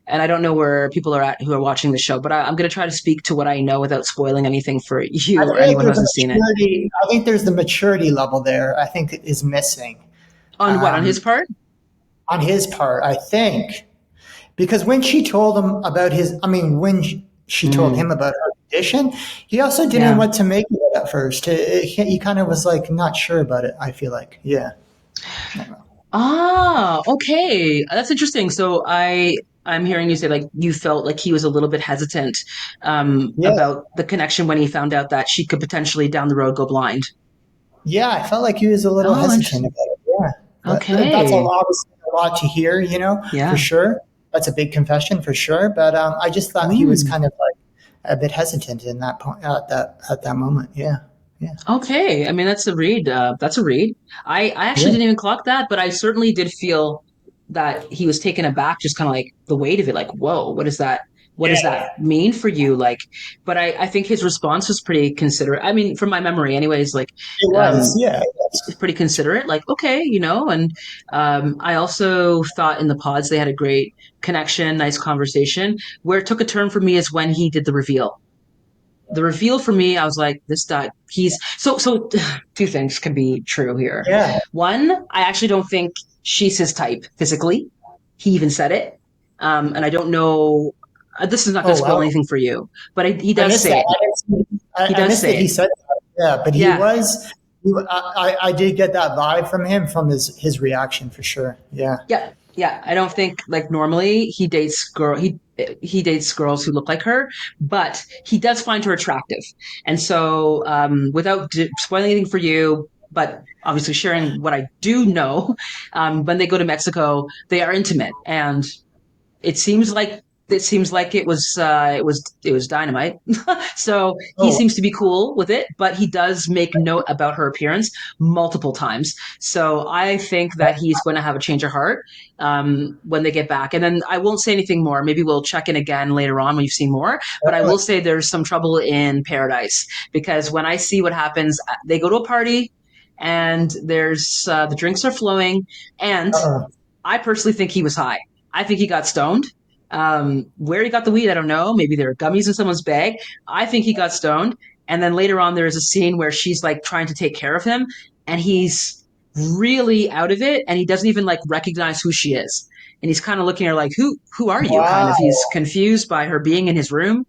and I don't know where people are at who are watching the show, but I'm going to try to speak to what I know without spoiling anything for I you or feel like anyone who there's a hasn't seen it. maturity. I think there's the maturity level there. I think is missing On what? On his um, part? on his part. I think because when she told him about when she told him Mm, about her condition, he also didn't know yeah. what to make of it at first. He kind of was like not sure about it. I feel like, yeah. Ah, okay. That's interesting. So I'm hearing you say like you felt like he was a little bit hesitant Yeah, about the connection when he found out that she could potentially down the road go blind. yeah, I felt like he was a little Oh, hesitant interesting. about it. Yeah, but that's Okay. obviously a lot to hear, for Yeah. sure. That's a big confession for sure. But I just thought he was Mm. kind of like a bit hesitant in that point at that moment. Yeah, yeah, Okay. I mean, that's a read. That's a read. I actually yeah, didn't even clock that, but I certainly did feel that he was taken aback, just kind of like the weight of it, like, whoa, what is that? What does yeah. that mean for you? Like, but I think his response was pretty considerate. I mean, from my memory, anyways, like, It was. um, Yeah, pretty considerate, like, okay, and I also thought in the pods they had a great connection, nice conversation. Where it took a turn for me is when he did the reveal. the reveal for me, I was like, this guy, he's so two things can be true here. Yeah. One, I actually don't think she's his type physically. He even said it. And I don't know, this is not going Oh to spoil wow. anything for you, but he I does missed say that. it. He I does missed that say he it. said that. Yeah, but he Yeah. was. I did get that vibe from him from his reaction for sure. Yeah. Yeah, yeah. I don't think like normally he dates girls who look like her, but he does find her attractive. And so, without spoiling anything for you, but obviously sharing what I do know, when they go to Mexico, they are intimate, and it seems like it was dynamite. So he Oh, seems to be cool with it, but he does make note about her appearance multiple times. So I think that he's going to have a change of heart when they get back. And then I won't say anything more. Maybe we'll check in again later on when you've seen more. But I will say there's some trouble in paradise because when I see what happens, they go to a party and there's the drinks are flowing, and uh-oh. I personally think he was high. I think he got stoned. Where he got the weed, I don't know. Maybe there are gummies in someone's bag. I think he got stoned. And then later on, there's a scene where she's like trying to take care of him, and he's really out of it, and he doesn't even like recognize who she is. And he's kind of looking at her like, who are you? Kind of. He's Wow. confused by her being in his room,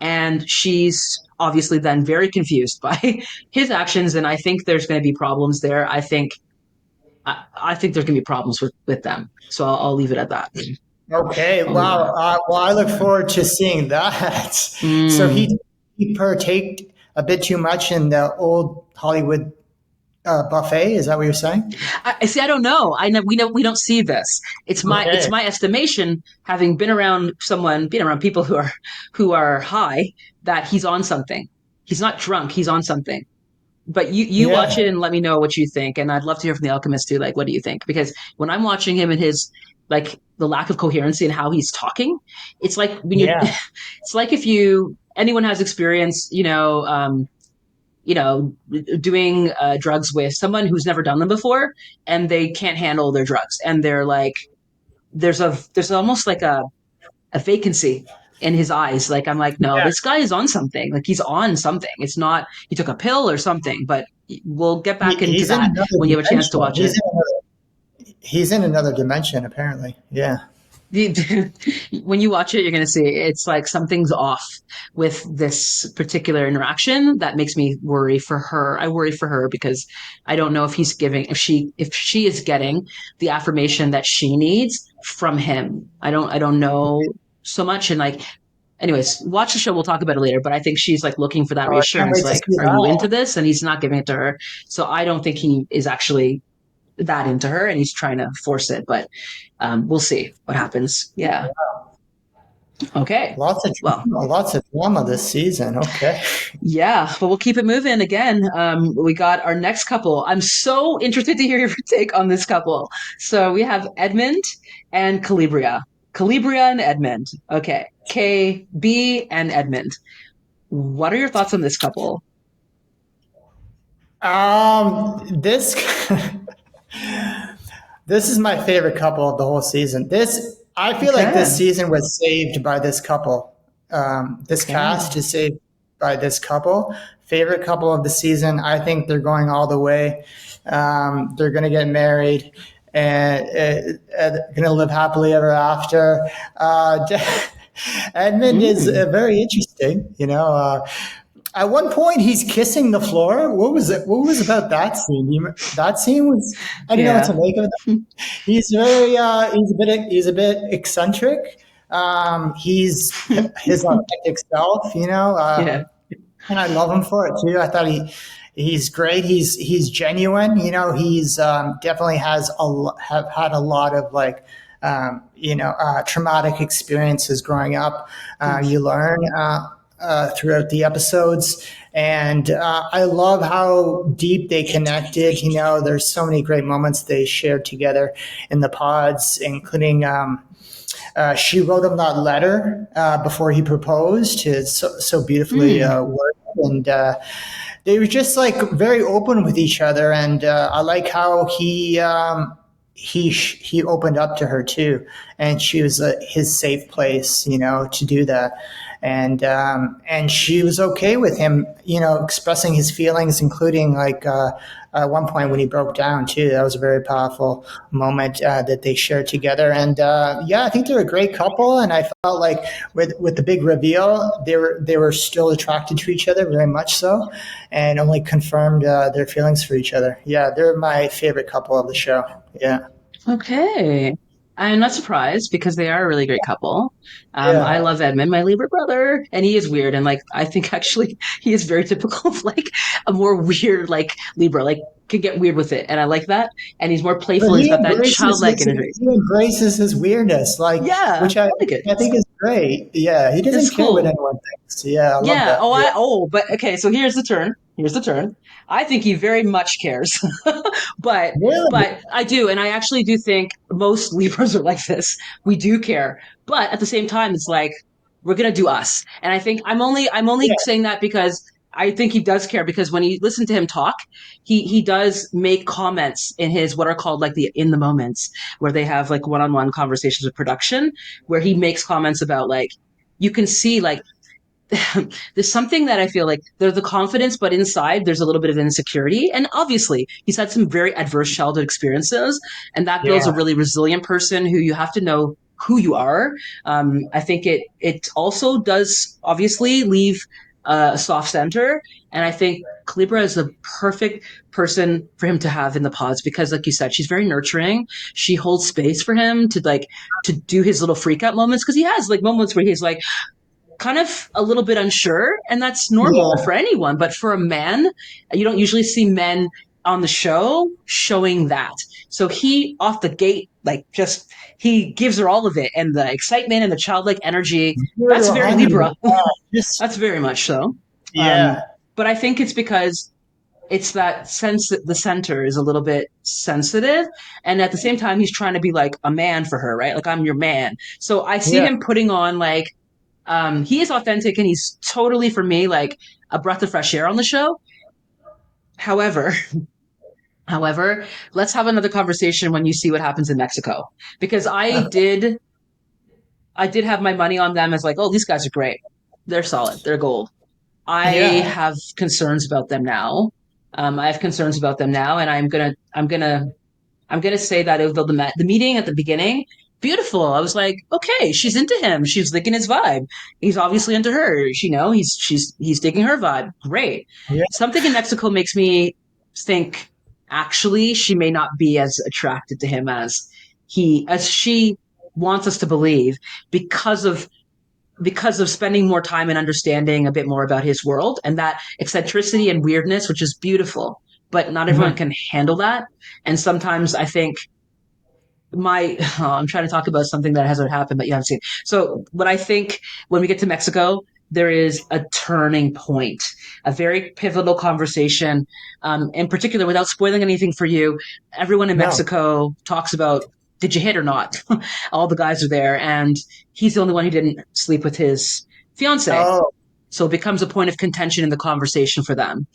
and she's obviously then very confused by his actions. And I think there's going to be problems there. I think there's going to be problems with them. So I'll leave it at that. Okay. I'll leave it Wow. at Well, I look forward to seeing that. that. So Mm. he partaked a bit too much in the old Hollywood buffet. Is that what you're saying? I see. I don't know. We don't see this. It's Okay. my estimation, having been around people who are high, that he's on something. He's not drunk. He's on something. But you watch Yeah. it and let me know what you think. And I'd love to hear from the Alchemist too. Like, what do you think? Because when I'm watching him and his like the lack of coherency and how he's talking, it's like when you, Yeah. it's like if you anyone has experience, doing drugs with someone who's never done them before, and they can't handle their drugs, and they're like, there's almost like a vacancy in his eyes. Like I'm like, no, Yeah. this guy is on something. Like he's on something. It's not he took a pill or something. But we'll get back into He's in that another when you have a chance to dimension. watch it. He's in another dimension apparently. Yeah. When you watch it, you're going to see it's like something's off with this particular interaction that makes me worry for her. I worry for her because I don't know if she is getting the affirmation that she needs from him. I don't know so much. And like, anyways, watch the show. We'll talk about it later. But I think she's like looking for that Oh, I can't reassurance. wait to Like, see are you into that. this? And he's not giving it to her. So I don't think he is actually that into her, and he's trying to force it. But we'll see what happens. Yeah. Okay. Well, Lots of drama this season. Okay. yeah, but we'll keep it moving again. We got our next couple. I'm so interested to hear your take on this couple. So we have Edmund and Calibria. Calibria and Edmund. Okay. KB and Edmund. What are your thoughts on this couple? This this is my favorite couple of the whole season. This I feel like this Okay. season was saved by this couple. This Okay. cast is saved by this couple. Favorite couple of the season. I think they're going all the way. They're going to get married and going to live happily ever after. Edmund is Mm. very interesting. At one point, he's kissing the floor. What was it? What was about that scene? That scene was I didn't know what to Yeah. make of it. He's a bit eccentric. He's his authentic self, Yeah. and I love him for it too. I thought he's great. He's genuine. He's definitely have had a lot of like traumatic experiences growing up. You learn throughout the episodes. And I love how deep they connected. There's so many great moments they shared together in the pods, including she wrote him that letter before he proposed. It's so beautifully Mm. worded. And they were just like very open with each other. And I like how he opened up to her too, and she was his safe place, to do that. and she was okay with him, expressing his feelings, including like at one point when he broke down too. That was a very powerful moment that they shared together. And yeah, I think they're a great couple. And I felt like with the big reveal, they were still attracted to each other very much so, and only confirmed their feelings for each other. Yeah, they're my favorite couple of the show. Yeah, Okay. I'm not surprised because they are a really great couple. I yeah. love Edmund, my Libra brother, and he is weird. And like, I think actually he is very typical of like a more weird, like Libra, like can get weird with it. And I like that. And he's more But playful. He's got that childlike energy. he embraces his weirdness, like Yeah, which I I like it. I think is great. Yeah, he doesn't It's care what cool. anyone thinks. Yeah, I love Yeah. that. Yeah, But okay. So here's the turn. Here's the turn. I think he very much cares, but really. I do, and I actually do think most Libras are like this. We do care, but at the same time, it's like we're gonna do us. And I think I'm only Yeah, saying that because I think he does care because when you listen to him talk, he does make comments in his what are called like the in the moments where they have like one-on-one conversations with production where he makes comments about like you can see like there's something that I feel like there's the confidence, but inside there's a little bit of insecurity. And obviously, he's had some very adverse childhood experiences, and that builds a yeah, really resilient person who you have to know who you are. I think it also does obviously leave a soft center, and I think Calibra is the perfect person for him to have in the pods because, like you said, she's very nurturing. She holds space for him to like to do his little freak out moments because he has like moments where he's like kind of a little bit unsure, and that's normal yeah, for anyone. But for a man, you don't usually see men on the show showing that. So he, off the gate, like just he gives her all of it, and the excitement and the childlike energy. 0 to That's very 100. Libra. Just That's very much so. yeah, But I think it's because it's that sense that the center is a little bit sensitive, and at the same time he's trying to be like a man for her, right? Like I'm your man. So I see yeah. him putting on like he is authentic and he's totally for me like a breath of fresh air on the show. However, however, let's have another conversation when you see what happens in Mexico because I did have my money on them as like, oh, these guys are great. They're solid. They're gold. I Yeah. have concerns about them now. I have concerns about them now, and I'm gonna say that though the meeting at the beginning, beautiful. I was like, okay, she's into him. She's liking his vibe. He's obviously into her. He's digging her vibe. Great. Yeah. Something in Mexico makes me think actually she may not be as attracted to him as she wants us to believe because of spending more time and understanding a bit more about his world and that eccentricity and weirdness, which is beautiful. But not everyone Mhm. can handle that. And sometimes I think I'm trying to talk about something that hasn't happened but you haven't seen. So what I think when we get to Mexico, there is a turning point, a very pivotal conversation. In particular, without spoiling anything for you, everyone in No. Mexico talks about did you hit or not? All the guys are there, and he's the only one who didn't sleep with his fiance. Oh, So it becomes a point of contention in the conversation for them.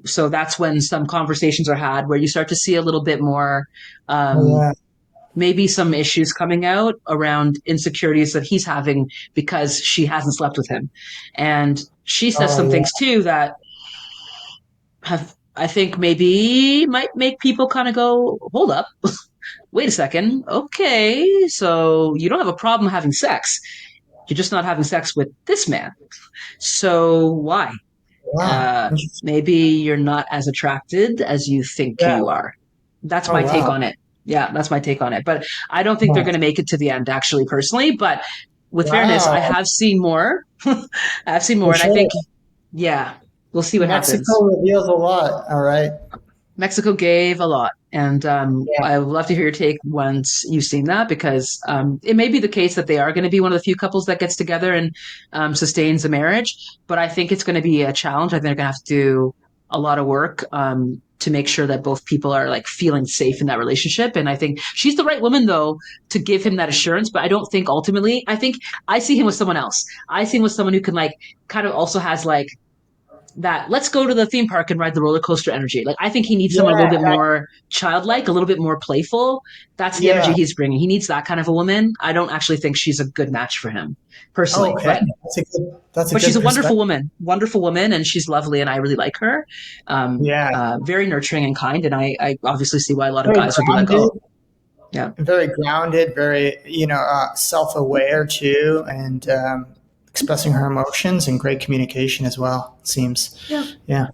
So that's when some conversations are had where you start to see a little bit more um, yeah. maybe some issues coming out around insecurities that he's having because she hasn't slept with him. And she says Oh, some yeah. things too that have, I think, maybe might make people kind of go, hold up, wait a second. Okay, so you don't have a problem having sex. You're just not having sex with this man. So why? Wow. Maybe you're not as attracted as you think Yeah. you are. That's Oh, my take wow. on it. Yeah, that's my take on it. But I don't think they're Wow. going to make it to the end, actually, personally. But with fairness, I Wow. have seen more. I've seen more. For And I sure. think, yeah, we'll see what Mexico happens. reveals a lot. All right. Mexico gave a lot. And Yeah. I would love to hear your take once you've seen that because it may be the case that they are going to be one of the few couples that gets together and sustains a marriage. But I think it's going to be a challenge. I think they're going to have to do a lot of work to make sure that both people are like feeling safe in that relationship. And I think she's the right woman, though, to give him that assurance. But I don't think ultimately, I think I see him with someone else. I see him with someone who can like kind of also has like that let's go to the theme park and ride the roller coaster energy. Like I think he needs someone a little Yeah, bit more childlike, a little bit more playful. That's the energy yeah. he's bringing. He needs that kind of a woman. I don't actually think she's a good match for him personally, Okay, that's a but she's good a perspective. wonderful woman, and she's lovely, and I really like her. Yeah, Very nurturing and kind, and I obviously see why a lot of very guys would be like, grounded, oh, yeah, very grounded, very self-aware too, and expressing her emotions and great communication as well. It seems. yeah, Yeah.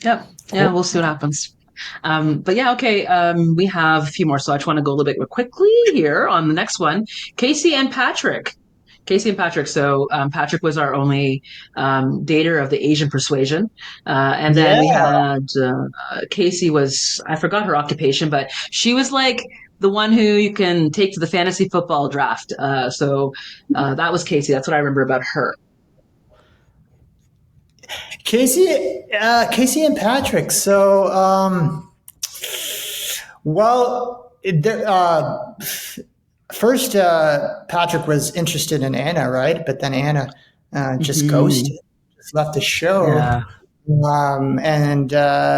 yeah, yeah. Cool. We'll see what happens. But yeah, okay. We have a few more, so I just want to go a little bit quickly here on the next one. Casey and Patrick. Casey and Patrick. So Patrick was our only dater of the Asian persuasion, and then we Yeah. had Casey was I forgot her occupation, but she was like the one who you can take to the fantasy football draft. That was Casey. That's what I remember about her. Casey and Patrick. So, well, first Patrick was interested in Anna, right? But then Anna just Mm-hmm. ghosted, just left the show, Yeah, and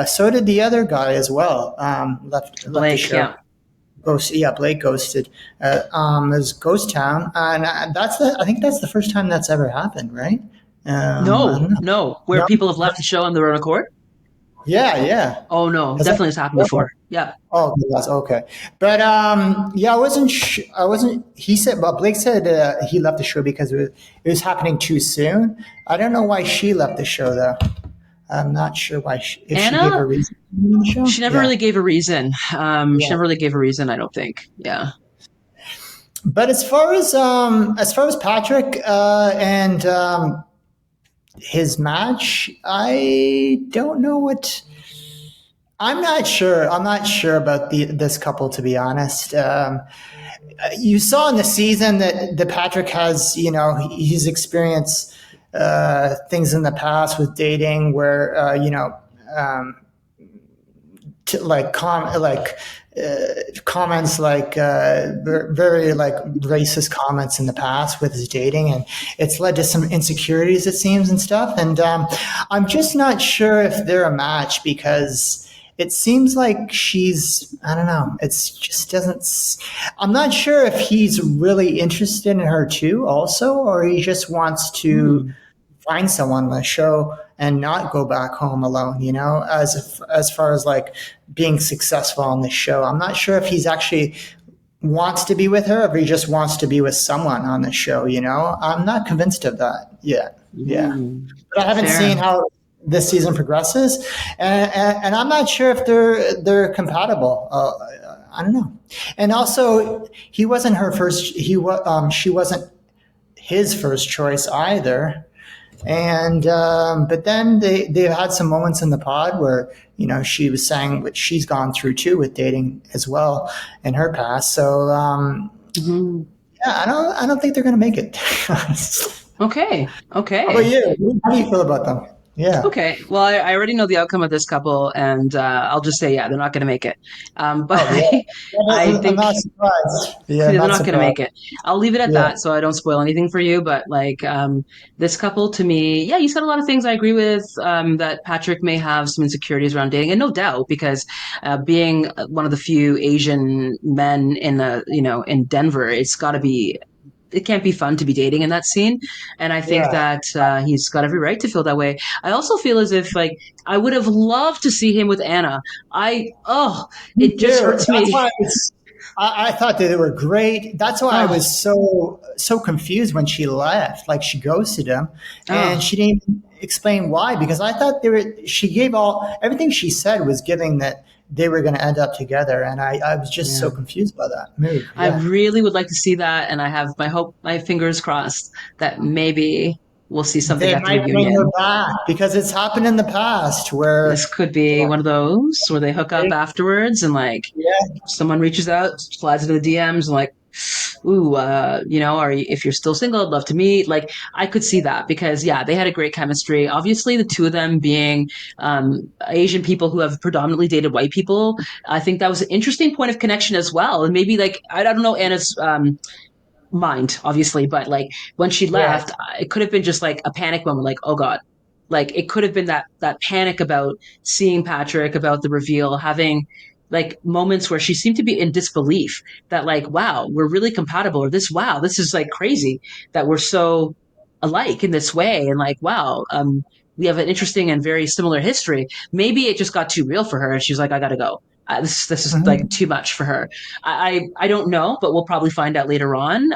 so did the other guy as well. Left the Blake. show. Yeah. Yeah, Blake ghosted. It was Ghost Town, and I think that's the first time that's ever happened, right? I No, don't know. no. Where No, people have left the show on their own accord. yeah, yeah. Oh no, Has that? definitely has happened Okay. before. Yeah. Oh, yes, okay. But yeah, I wasn't. I wasn't. He said, but Blake said he left the show because it was happening too soon. I don't know why she left the show though. I'm not sure why. If she gave a Anna, reason for leaving the show. she never Yeah, really gave a reason. She yeah. never really gave a reason, I don't think. Yeah. But as far as Patrick and his match, I don't know what. I'm not sure. I'm not sure about this couple, to be honest. You saw in the season that Patrick has, he's experienced things in the past with dating where, um, comments like very like racist comments in the past with his dating, and it's led to some insecurities, it seems, and stuff. And I'm just not sure if they're a match because it seems like I don't know, it's just doesn't. I'm not sure if he's really interested in her too also, or he just wants to Hmm. find someone on the show and not go back home alone, as far as like being successful on the show. I'm not sure if he's actually wants to be with her, or if he just wants to be with someone on the show. I'm not convinced of that yet. Yeah. Mm. But I haven't seen Fair. how this season progresses, and I'm not sure if they're compatible. I don't know. And also, he wasn't her first. She wasn't his first choice either. And but then they've had some moments in the pod where she was saying what she's gone through too with dating as well in her past. So Mhm. yeah, I don't think they're going to make it. How Okay. about Okay. you? How do you feel about them? Yeah. Okay. Well, I already know the outcome of this couple, and I'll just say, yeah, they're not going to make it. But Oh yeah. I I'm think not surprised. Yeah, they're not not going to surprised. make it. I'll leave it at Yeah. that, so I don't spoil anything for you. But this couple, to me, yeah, you said a lot of things I agree with. That Patrick may have some insecurities around dating, and no doubt, because being one of the few Asian men in in Denver, it can't be fun to be dating in that scene. And I think Yeah. that he's got every right to feel that way. I also feel as if like I would have loved to see him with Anna. Me It just too. hurts That's me. why I thought that they were great. That's why I was Oh, so confused when she left. Like she ghosted him, and oh, she didn't even explain why. Because I thought they were. She gave everything she said was giving that they were going to end up together, and I was just so yeah. confused by that move. I Yeah, really would like to see that, and I have my fingers crossed that maybe we'll see something they at the might bring her reunion. back because it's happened in the past where This could be one of those where they hook up they, afterwards and like yeah, someone reaches out, slides into the DMs, and like, ooh, if you're still single, I'd love to meet. Like, I could see that because, yeah, they had a great chemistry. Obviously, the two of them being Asian people who have predominantly dated white people, I think that was an interesting point of connection as well. And maybe, like, I don't know Anna's mind, obviously, but like when she yeah. left, it could have been just like a panic moment, like, oh God. Like it could have been that panic about seeing Patrick, about the reveal, having like moments where she seemed to be in disbelief that like, wow, we're really compatible, or this, wow, this is like crazy that we're so alike in this way, and like, wow, we have an interesting and very similar history. Maybe it just got too real for her, and she's like, I gotta go. This is like Mhm. too much for her. I don't know, but we'll probably find out later on.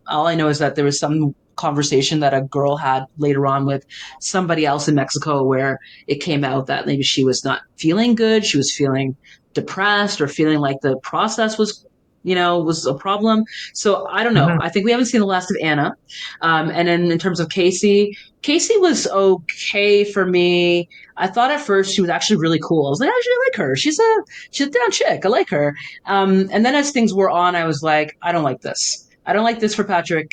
All I know is that there was some conversation that a girl had later on with somebody else in Mexico where it came out that maybe she was not feeling good. She was feeling depressed or feeling like the process was, was a problem. So I don't know. Mhm. I think we haven't seen the last of Anna. And then in terms of Casey, Casey was okay for me. I thought at first she was actually really cool. I was like, I actually like her. She's a down chick. I like her. And then as things wore on, I was like, I don't like this. I don't like this for Patrick,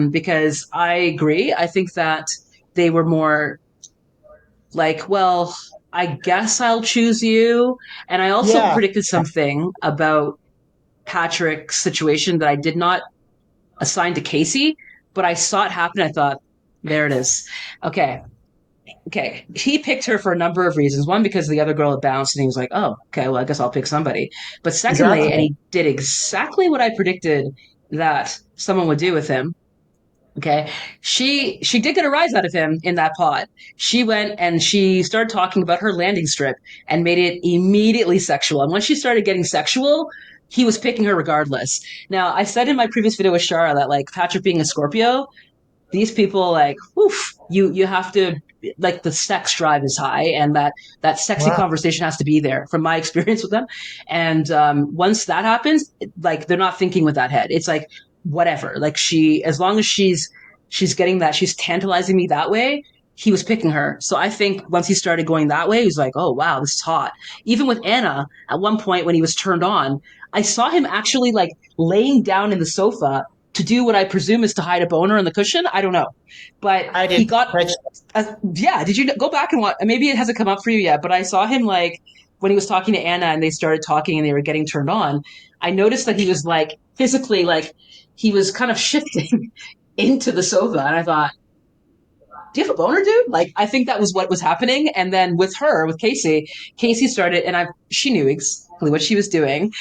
because I agree. I think that they were more like, well, I guess I'll choose you. And I also Yeah, predicted something about Patrick's situation that I did not assign to Casey, but I saw it happen. I thought, there it is. Okay. Okay. He picked her for a number of reasons. One, because the other girl had bounced and he was like, oh, okay, well, I guess I'll pick somebody. But secondly, and exactly. he did exactly what I predicted that someone would do with him. Okay. She did get a rise out of him in that pod. She went and she started talking about her landing strip and made it immediately sexual. And once she started getting sexual, he was picking her regardless. Now, I said in my previous video with Shara that like Patrick being a Scorpio, these people like woof, you have to, like, the sex drive is high, and that sexy Wow. conversation has to be there from my experience with them. And once that happens, like they're not thinking with that head. It's like whatever, like she, as long as she's getting that, she's tantalizing me that way. He was picking her. So I think once he started going that way, he was like, oh wow, this is hot. Even with Anna, at one point when he was turned on, I saw him actually like laying down in the sofa to do what I presume is to hide a boner in the cushion. I don't know, but I he did got. catch. Yeah, did you go back and watch? Maybe it hasn't come up for you yet, but I saw him like when he was talking to Anna and they started talking and they were getting turned on. I noticed that he was like physically like he was kind of shifting into the sofa, and I thought, do you have a boner, dude? Like, I think that was what was happening. And then with her, with Casey, Casey started, and she knew exactly what she was doing.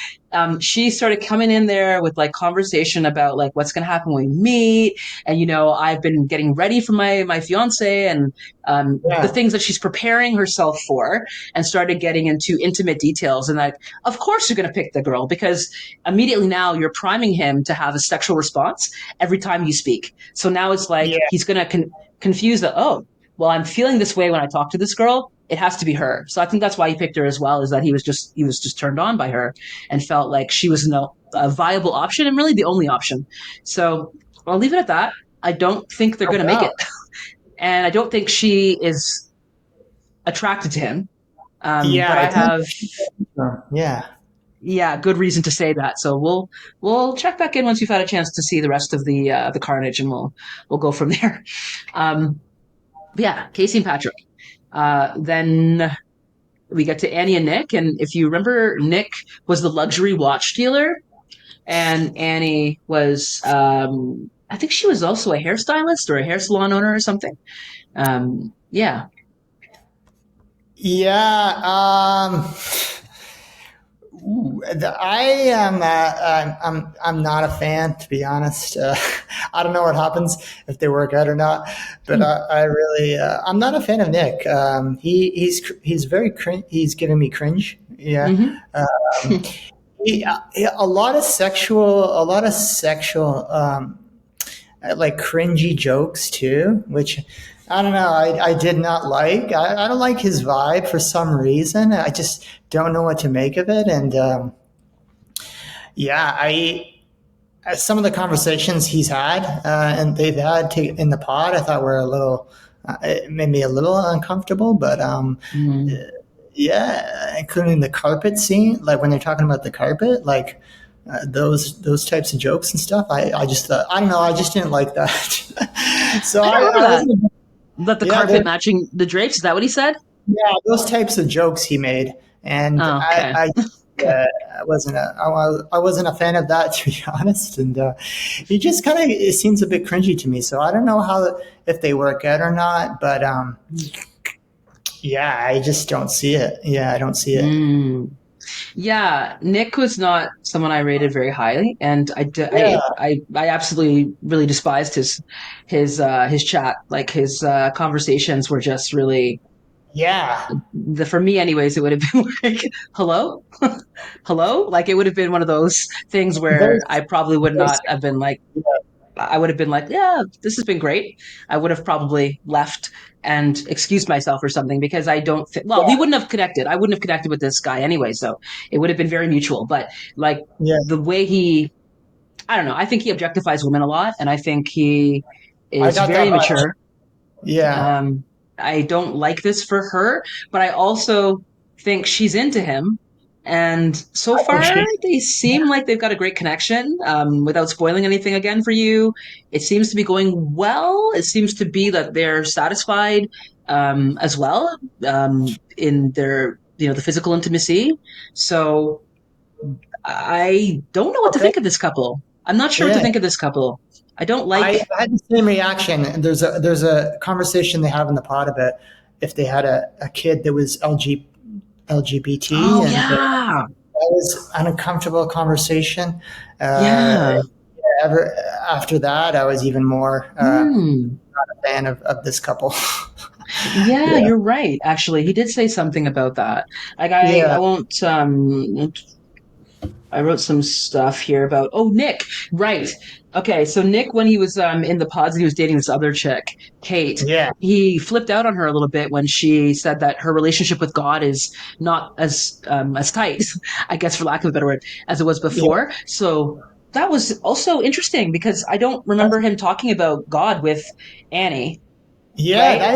She started coming in there with like conversation about like what's going to happen when we meet. And, I've been getting ready for my fiance, and the Yeah, things that she's preparing herself for, and started getting into intimate details. And like, of course you're going to pick the girl because immediately now you're priming him to have a sexual response every time you speak. So now it's like yeah, he's going to confused that, oh, well, I'm feeling this way when I talk to this girl. It has to be her. So I think that's why he picked her as well, is that he was just turned on by her and felt like she was a viable option and really the only option. So I'll leave it at that. I don't think they're no going to make it. doubt. And I don't think she is attracted to him. Yeah, But I I don't have, think so. Yeah, yeah, good reason to say that. So we'll check back in once you've had a chance to see the rest of the carnage, and we'll go from there. Um, yeah, Casey and Patrick. Then we get to Annie and Nick. And if you remember, Nick was the luxury watch dealer, and Annie was, I think she was also a hairstylist or a hair salon owner or something. Yeah. yeah. I am. I'm not a fan, to be honest. I don't know what happens if they work out or not, but I really. I'm not a fan of Nick. He's very he's giving me cringe. Yeah. Mm-hmm. Um, a lot of sexual, like cringy jokes too, which I don't know. I did not like. I don't like his vibe for some reason. I just don't know what to make of it. And yeah, I some of the conversations he's had and they've had in the pod, I thought were a little. It made me a little uncomfortable, but Mm. yeah, including the carpet scene, like when they're talking about the carpet, like those types of jokes and stuff. I just thought, I don't know, I just didn't like that. So I don't remember I that. wasn't. That the Yeah, carpet matching the drapes. Is that what he said? yeah, those types of jokes he made, and Oh, okay. I wasn't a fan of that to be honest, and he just kind of it seems a bit cringy to me. So I don't know how if they work out or not, but yeah, I just don't see it. Yeah, I don't see it. Mm. Yeah, Nick was not someone I rated very highly, and Yeah, I absolutely really despised his chat. Like his conversations were just really yeah. the for me anyways. It would have been like hello, hello. Like it would have been one of those things where I There's, probably would there's not have been like yeah, I would have been like, yeah, this has been great. I would have probably left and excused myself or something because I don't well, we wouldn't have connected. I wouldn't have connected with this guy anyway. So it would have been very mutual. But like yeah. the way I don't know, I think he objectifies women a lot. And I think he I is got very that vibe. immature. Yeah. um, I don't like this for her, but I also think she's into him. And so I think far, she. they seem like they've got a great connection. Without spoiling anything again for you, it seems to be going well. It seems to be that they're satisfied as well in their, the physical intimacy. So I don't know what to Okay. think of this couple. I'm not sure what to Yeah. think of this couple. I don't I like. had the same reaction. There's a conversation they have in the pod about if they had a kid that was LGBT, Oh and yeah, that was an uncomfortable conversation. yeah. Ever after that, I was even more Hmm. a fan of this couple. Yeah, Yeah, you're right. Actually, he did say something about that. Like I yeah, won't I wrote some stuff here about Nick. Right. Okay, so Nick when he was in the pods and he was dating this other chick, Kate, yeah, he flipped out on her a little bit when she said that her relationship with God is not as tight, I guess for lack of a better word, as it was yeah, before. So that was also interesting because I don't remember him talking about God with Annie, yeah. right? That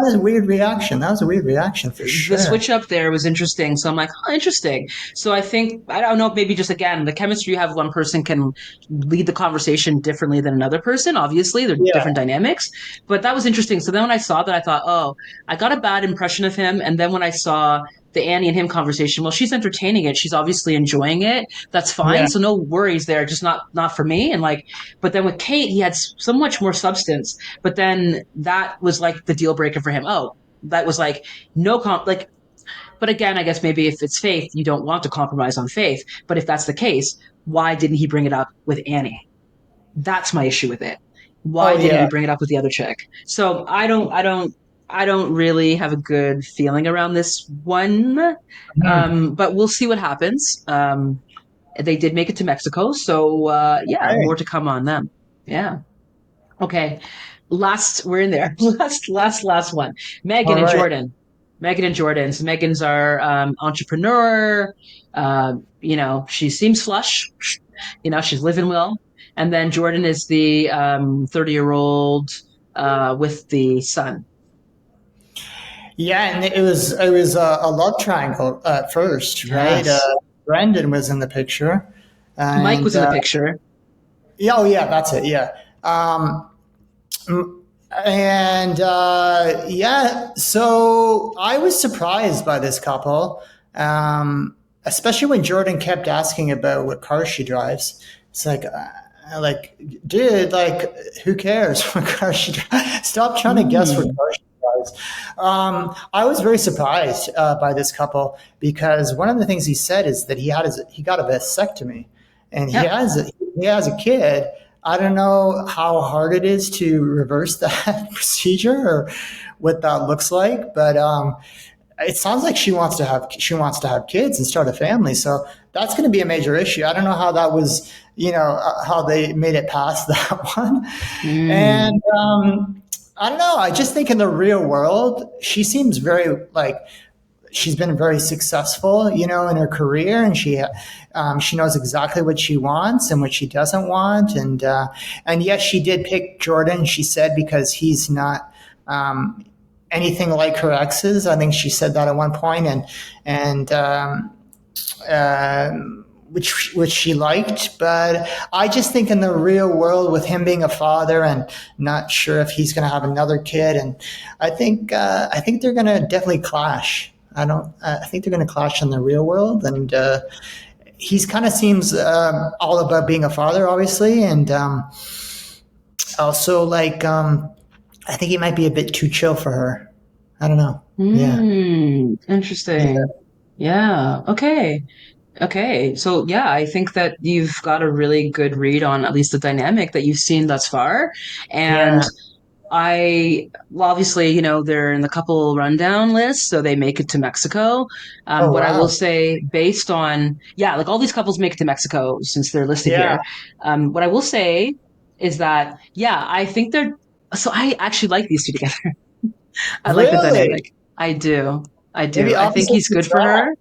is a weird reaction. That was a weird reaction for The sure. switch up there was interesting. So I'm like, oh, interesting. So I think, I don't know if maybe just again, the chemistry you have, one person can lead the conversation differently than another person. Obviously, they're Yeah, different dynamics, but that was interesting. So then when I saw that, I thought, oh, I got a bad impression of him. And then when I saw the Annie and him conversation, well, she's entertaining it. She's obviously enjoying it. That's fine. yeah. So no worries there, just not for me. And like, but then with Kate, he had so much more substance. But then that was like the deal breaker for him. Oh, that was like like, but again, I guess maybe if it's faith, you don't want to compromise on faith. But if that's the case, why didn't he bring it up with Annie? That's my issue with it. Oh Why didn't yeah. he bring it up with the other chick? So I don't really have a good feeling around this one. Mhm. But we'll see what happens. They did make it to Mexico, so yeah, Okay. more to come on them. Yeah. Okay. We're in there. Last one. Megan All and right. Jordan. Megan and Jordan. So Megan's our entrepreneur. She seems flush. She's living well. And then Jordan is the 30-year-old with the son. Yeah, and it was a love triangle at first, right? Yes. Brendan was in the picture, Mike and was in the picture. yeah, oh yeah, that's it. Yeah, um, and yeah, so I was surprised by this couple, especially when Jordan kept asking about what car she drives. It's like, dude, like, who cares what car she drives? Stop trying to guess what Hmm. car she drives. I was very surprised by this couple because one of the things he said is that he got a vasectomy, and Yeah. he has a kid. I don't know how hard it is to reverse that procedure or what that looks like, but it sounds like she wants to have kids and start a family. So that's going to be a major issue. I don't know how that was, how they made it past that one. Hmm. And I don't know. I just think in the real world, she seems very like she's been very successful, in her career, and she knows exactly what she wants and what she doesn't want, and yes, she did pick Jordan. She said because he's not anything like her exes. I think she said that at one point, and uh, which she liked. But I just think in the real world, with him being a father and not sure if he's going to have another kid, and I think they're going to definitely clash. I don't. I think they're going to clash in the real world, and he's kind of seems all about being a father, obviously, and also like I think he might be a bit too chill for her. I don't know. Yeah, Interesting. yeah, Yeah. Okay. Okay. So yeah, I think that you've got a really good read on at least the dynamic that you've seen thus far. And yeah. well, obviously, they're in the couple rundown list, so they make it to Mexico. Oh What I will wow. say, based on, yeah, like all these couples make it to Mexico since they're listed Yeah. here. What I will say is that, yeah, I think so I actually like these two together. I like the Really? dynamic. I do. I do. Maybe I think he's opposites good for attract. her.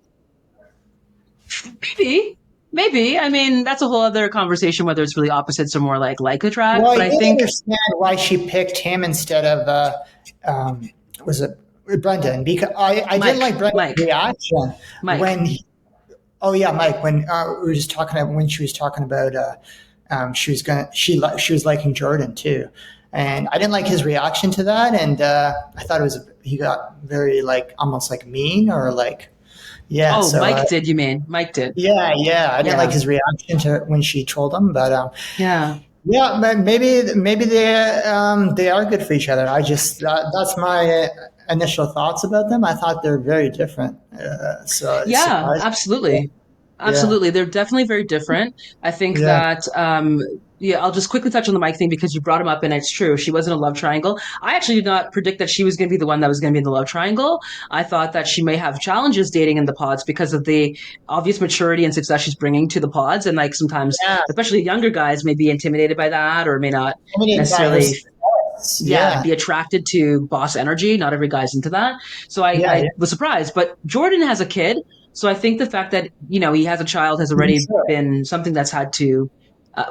Maybe. Maybe. I mean, that's a whole other conversation whether it's really opposites or more like attract. Well, I But I did think, understand why she picked him instead of was it Brendan? Because I didn't Mike, like Brendan's Mike, reaction Mike. when oh yeah, Mike. When we were just talking about when she was talking about she was gonna she was liking Jordan too, and I didn't like his reaction to that, and I thought it was he got very like almost like mean or like yeah. Oh, So Mike did, you mean? Mike did. yeah, yeah, I didn't like Yeah. his reaction to when she told him, but Yeah. yeah, maybe they are good for each other. I just that's my initial thoughts about them. I thought they're very different, so it Yeah, surprised me. absolutely. Yeah, Absolutely. They're definitely very different. I think yeah, that, yeah, I'll just quickly touch on the Mike thing because you brought him up and it's true. She wasn't a love triangle. I actually did not predict that she was going to be the one that was going to be in the love triangle. I thought that she may have challenges dating in the pods because of the obvious maturity and success she's bringing to the pods. And like sometimes, yeah. especially younger guys may be intimidated by that or may not Intimidated by her necessarily success. yeah, Yeah, be attracted to boss energy. Not every guy's into that. So I, yeah, I yeah. was surprised. But Jordan has a kid. So I think the fact that, he has a child has For already sure. been something that's had to,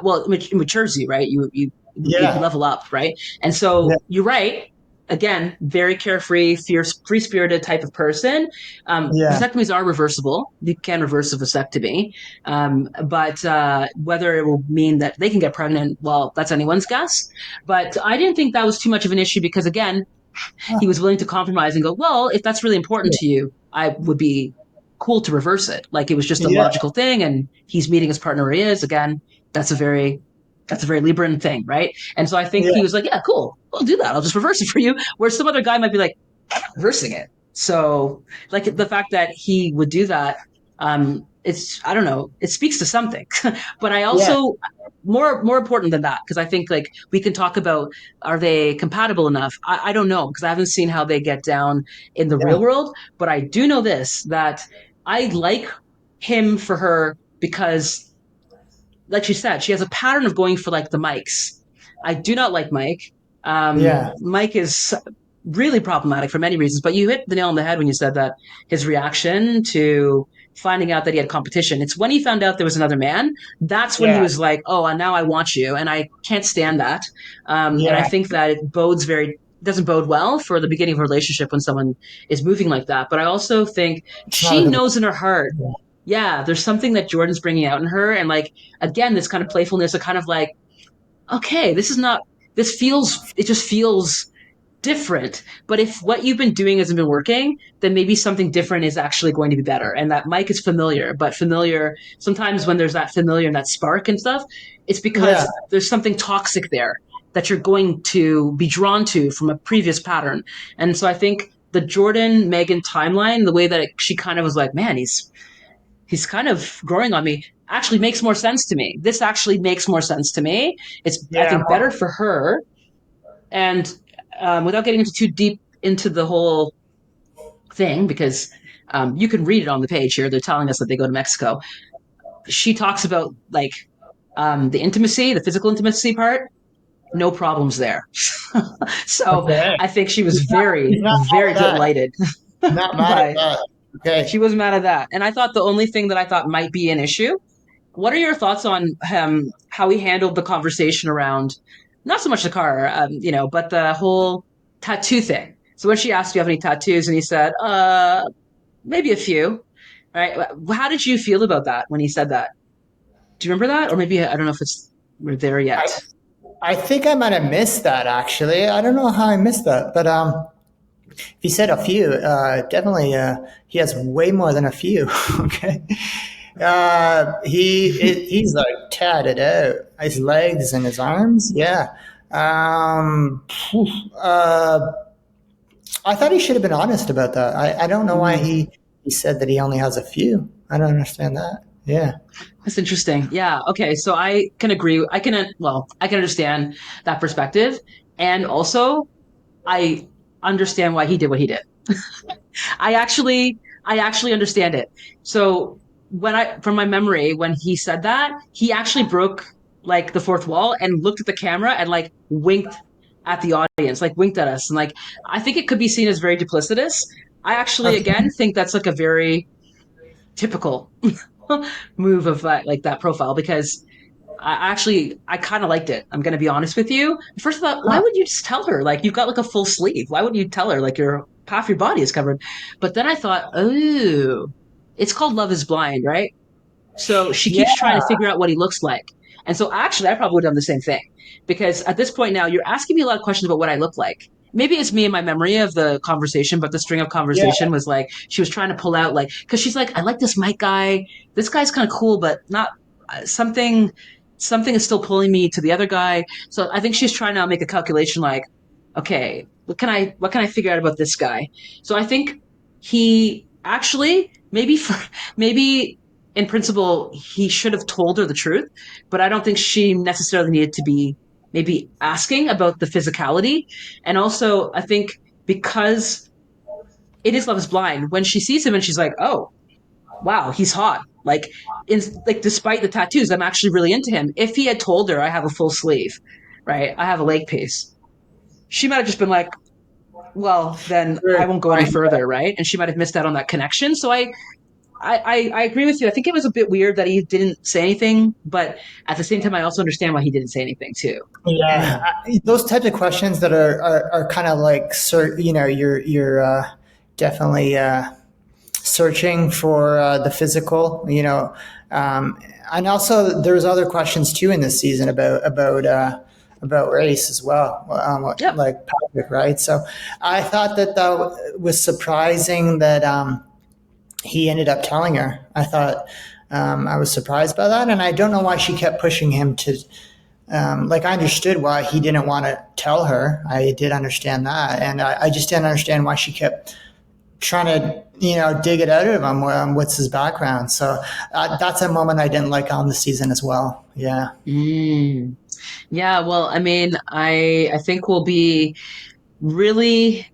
well, it matures you, right? You Yeah, level up, right? And yeah, so you're right. Again, very carefree, fierce, free spirited type of person. yeah, Vasectomies are reversible. You can reverse a vasectomy. But whether it will mean that they can get pregnant, well, that's anyone's guess. But I didn't think that was too much of an issue because, again, he huh, was willing to compromise and go, well, if that's really important to you, I would be cool to reverse it. Like it was just a yeah, logical thing. And he's meeting his partner where he is. Again, that's a very that's a very Libran thing, right? And so I think yeah, he was like, yeah, cool. I'll do that. I'll just reverse it for you. Where some other guy might be like, reversing it. So, like the fact that he would do that, it's I don't know, it speaks to something. But I yeah, also more important than that because I think like we can talk about are they compatible enough? I don't know because I haven't seen how they get down in the real yeah, world, but I do know this that I like him for her because like you said, she has a pattern of going for like the mics. I do not like Mike. yeah. Mike is really problematic for many reasons, but you hit the nail on the head when you said that his reaction to finding out that he had competition. It's when he found out there was another man. That's when he Yeah, was like, "Oh, and now I want you," and I can't stand that. And I yeah. think that it bodes very doesn't bode well for the beginning of a relationship when someone is moving like that. But I also think It's not a she good. knows in her heart yeah, there's something that Jordan's bringing out in her. And like, again, this kind of playfulness, a kind of like, okay, this is not, it just feels different. But if what you've been doing hasn't been working, then maybe something different is actually going to be better. And that Mike is familiar, but familiar, sometimes when there's that familiar and that spark and stuff, it's Yeah, because there's something toxic there that you're going to be drawn to from a previous pattern. And so I think the Jordan Megan timeline, the way that she kind of was like, man, he's kind of growing on me actually makes more sense to me. This actually makes more sense to me. It's, I yeah, think, better for her. And without getting into too deep into the whole thing, because you can read it on the page here. They're telling us that they go to Mexico. She talks about like the intimacy, the physical intimacy part. No problems there. So okay. I think she was He's very, not very mad at that. delighted Not mad at by. that. Okay. She was mad at that, and I thought the only thing that I thought might be an issue. What are your thoughts on how he handled the conversation around not so much the car, but the whole tattoo thing? So when she asked, "Do you have any tattoos?" and he said, maybe a few." Right? How did you feel about that when he said that? Do you remember that, or maybe I don't know if it's we're there I yet. I think I might have missed that actually. I don't know how I missed that, but If he said a few, definitely he has way more than a few. Okay. He's like tatted out. His legs and his arms. Yeah. Phew, I thought he should have been honest about that. I don't know why Mhm. he said that he only has a few. I don't understand that. Yeah. That's interesting. Yeah. Okay. So I can agree. I can, well, I can understand that perspective. And also, I understand why he did what he did. I actually understand it. So from my memory, when he said that, he actually broke like the fourth wall and looked at the camera and like winked at the audience, like winked at us. And like, I think it could be seen as very duplicitous. I actually, Okay. again, think that's like a very typical move of like that profile because I kind of liked it. I'm going to be honest with you. First of all, why Huh. would you just tell her like you've got like a full sleeve? Why wouldn't you tell her like your half your body is covered? But then I thought, oh, it's called Love Is Blind, right? So she Yeah. keeps trying to figure out what he looks like. And so actually, I probably would have done the same thing because at this point now, you're asking me a lot of questions about what I look like. Maybe it's me and my memory of the conversation, but the string of Yeah. conversation was like she was trying to pull out like because she's like, I like this Mike guy. This guy's kind of cool, but not something. Something is still pulling me to the other guy. So I think she's trying to make a calculation like, okay, what can I figure out about this guy? So I think he actually maybe in principle, he should have told her the truth, but I don't think she necessarily needed to be maybe asking about the physicality. And also, I think because it is Love is Blind, when she sees him and she's like, oh, wow, he's hot. Like despite the tattoos, I'm actually really into him. If he had told her I have a full sleeve, right, I have a leg piece, she might have just been like, well, then Sure. I won't go any Fine. further, right? And she might have missed out on that connection. So I agree with you. I think it was a bit weird that he didn't say anything, but at the same time, I also understand why he didn't say anything too. Yeah, those types of questions that are kind of like, you're definitely searching for the physical, and also there's other questions too in this season about race as well, Yep. like Patrick, right? So I thought that was surprising that he ended up telling her. I thought I was surprised by that, and I don't know why she kept pushing him to. Like I understood why he didn't want to tell her. I did understand that, and I just didn't understand why she kept trying to dig it out of him. What's his background? So that's a moment I didn't like on the season as well. Yeah. Mm. Yeah. Well, I mean, I think we'll be really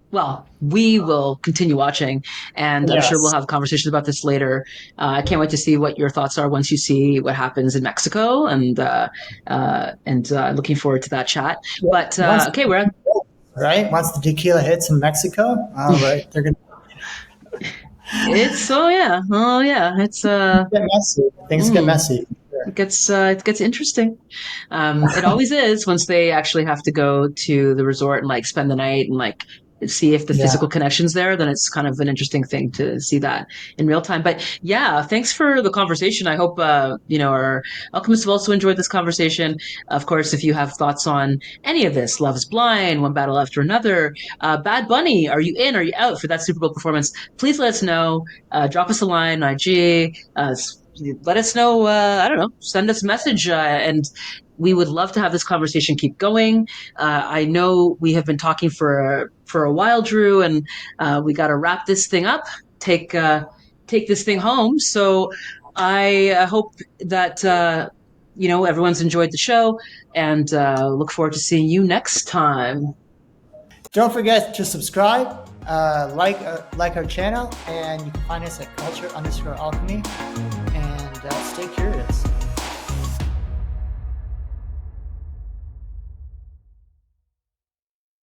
well, we will continue watching, and I'm sure we'll Yes. have conversations about this later. I can't wait to see what your thoughts are once you see what happens in Mexico, and looking forward to that chat. But Once okay, we're at right once the tequila hits in Mexico, all right, they're gonna it's oh yeah, it's get messy. Things get mm, messy. Sure. it gets interesting. It always is once they actually have to go to the resort and like spend the night and like see if the Yeah. physical connection's there, then it's kind of an interesting thing to see that in real time. But yeah, thanks for the conversation. I hope our alchemists have also enjoyed this conversation. Of course, if you have thoughts on any of this, Love is Blind, One Battle After Another, Bad Bunny, are you in? Are you out for that Super Bowl performance? Please let us know. Drop us a line on IG. Let us know. I don't know. Send us a message, and we would love to have this conversation keep going. I know we have been talking for a while, Drew, and we got to wrap this thing up. Take take this thing home. So I hope that everyone's enjoyed the show, and look forward to seeing you next time. Don't forget to subscribe, like our channel, and you can find us at culture_alchemy. And stay curious.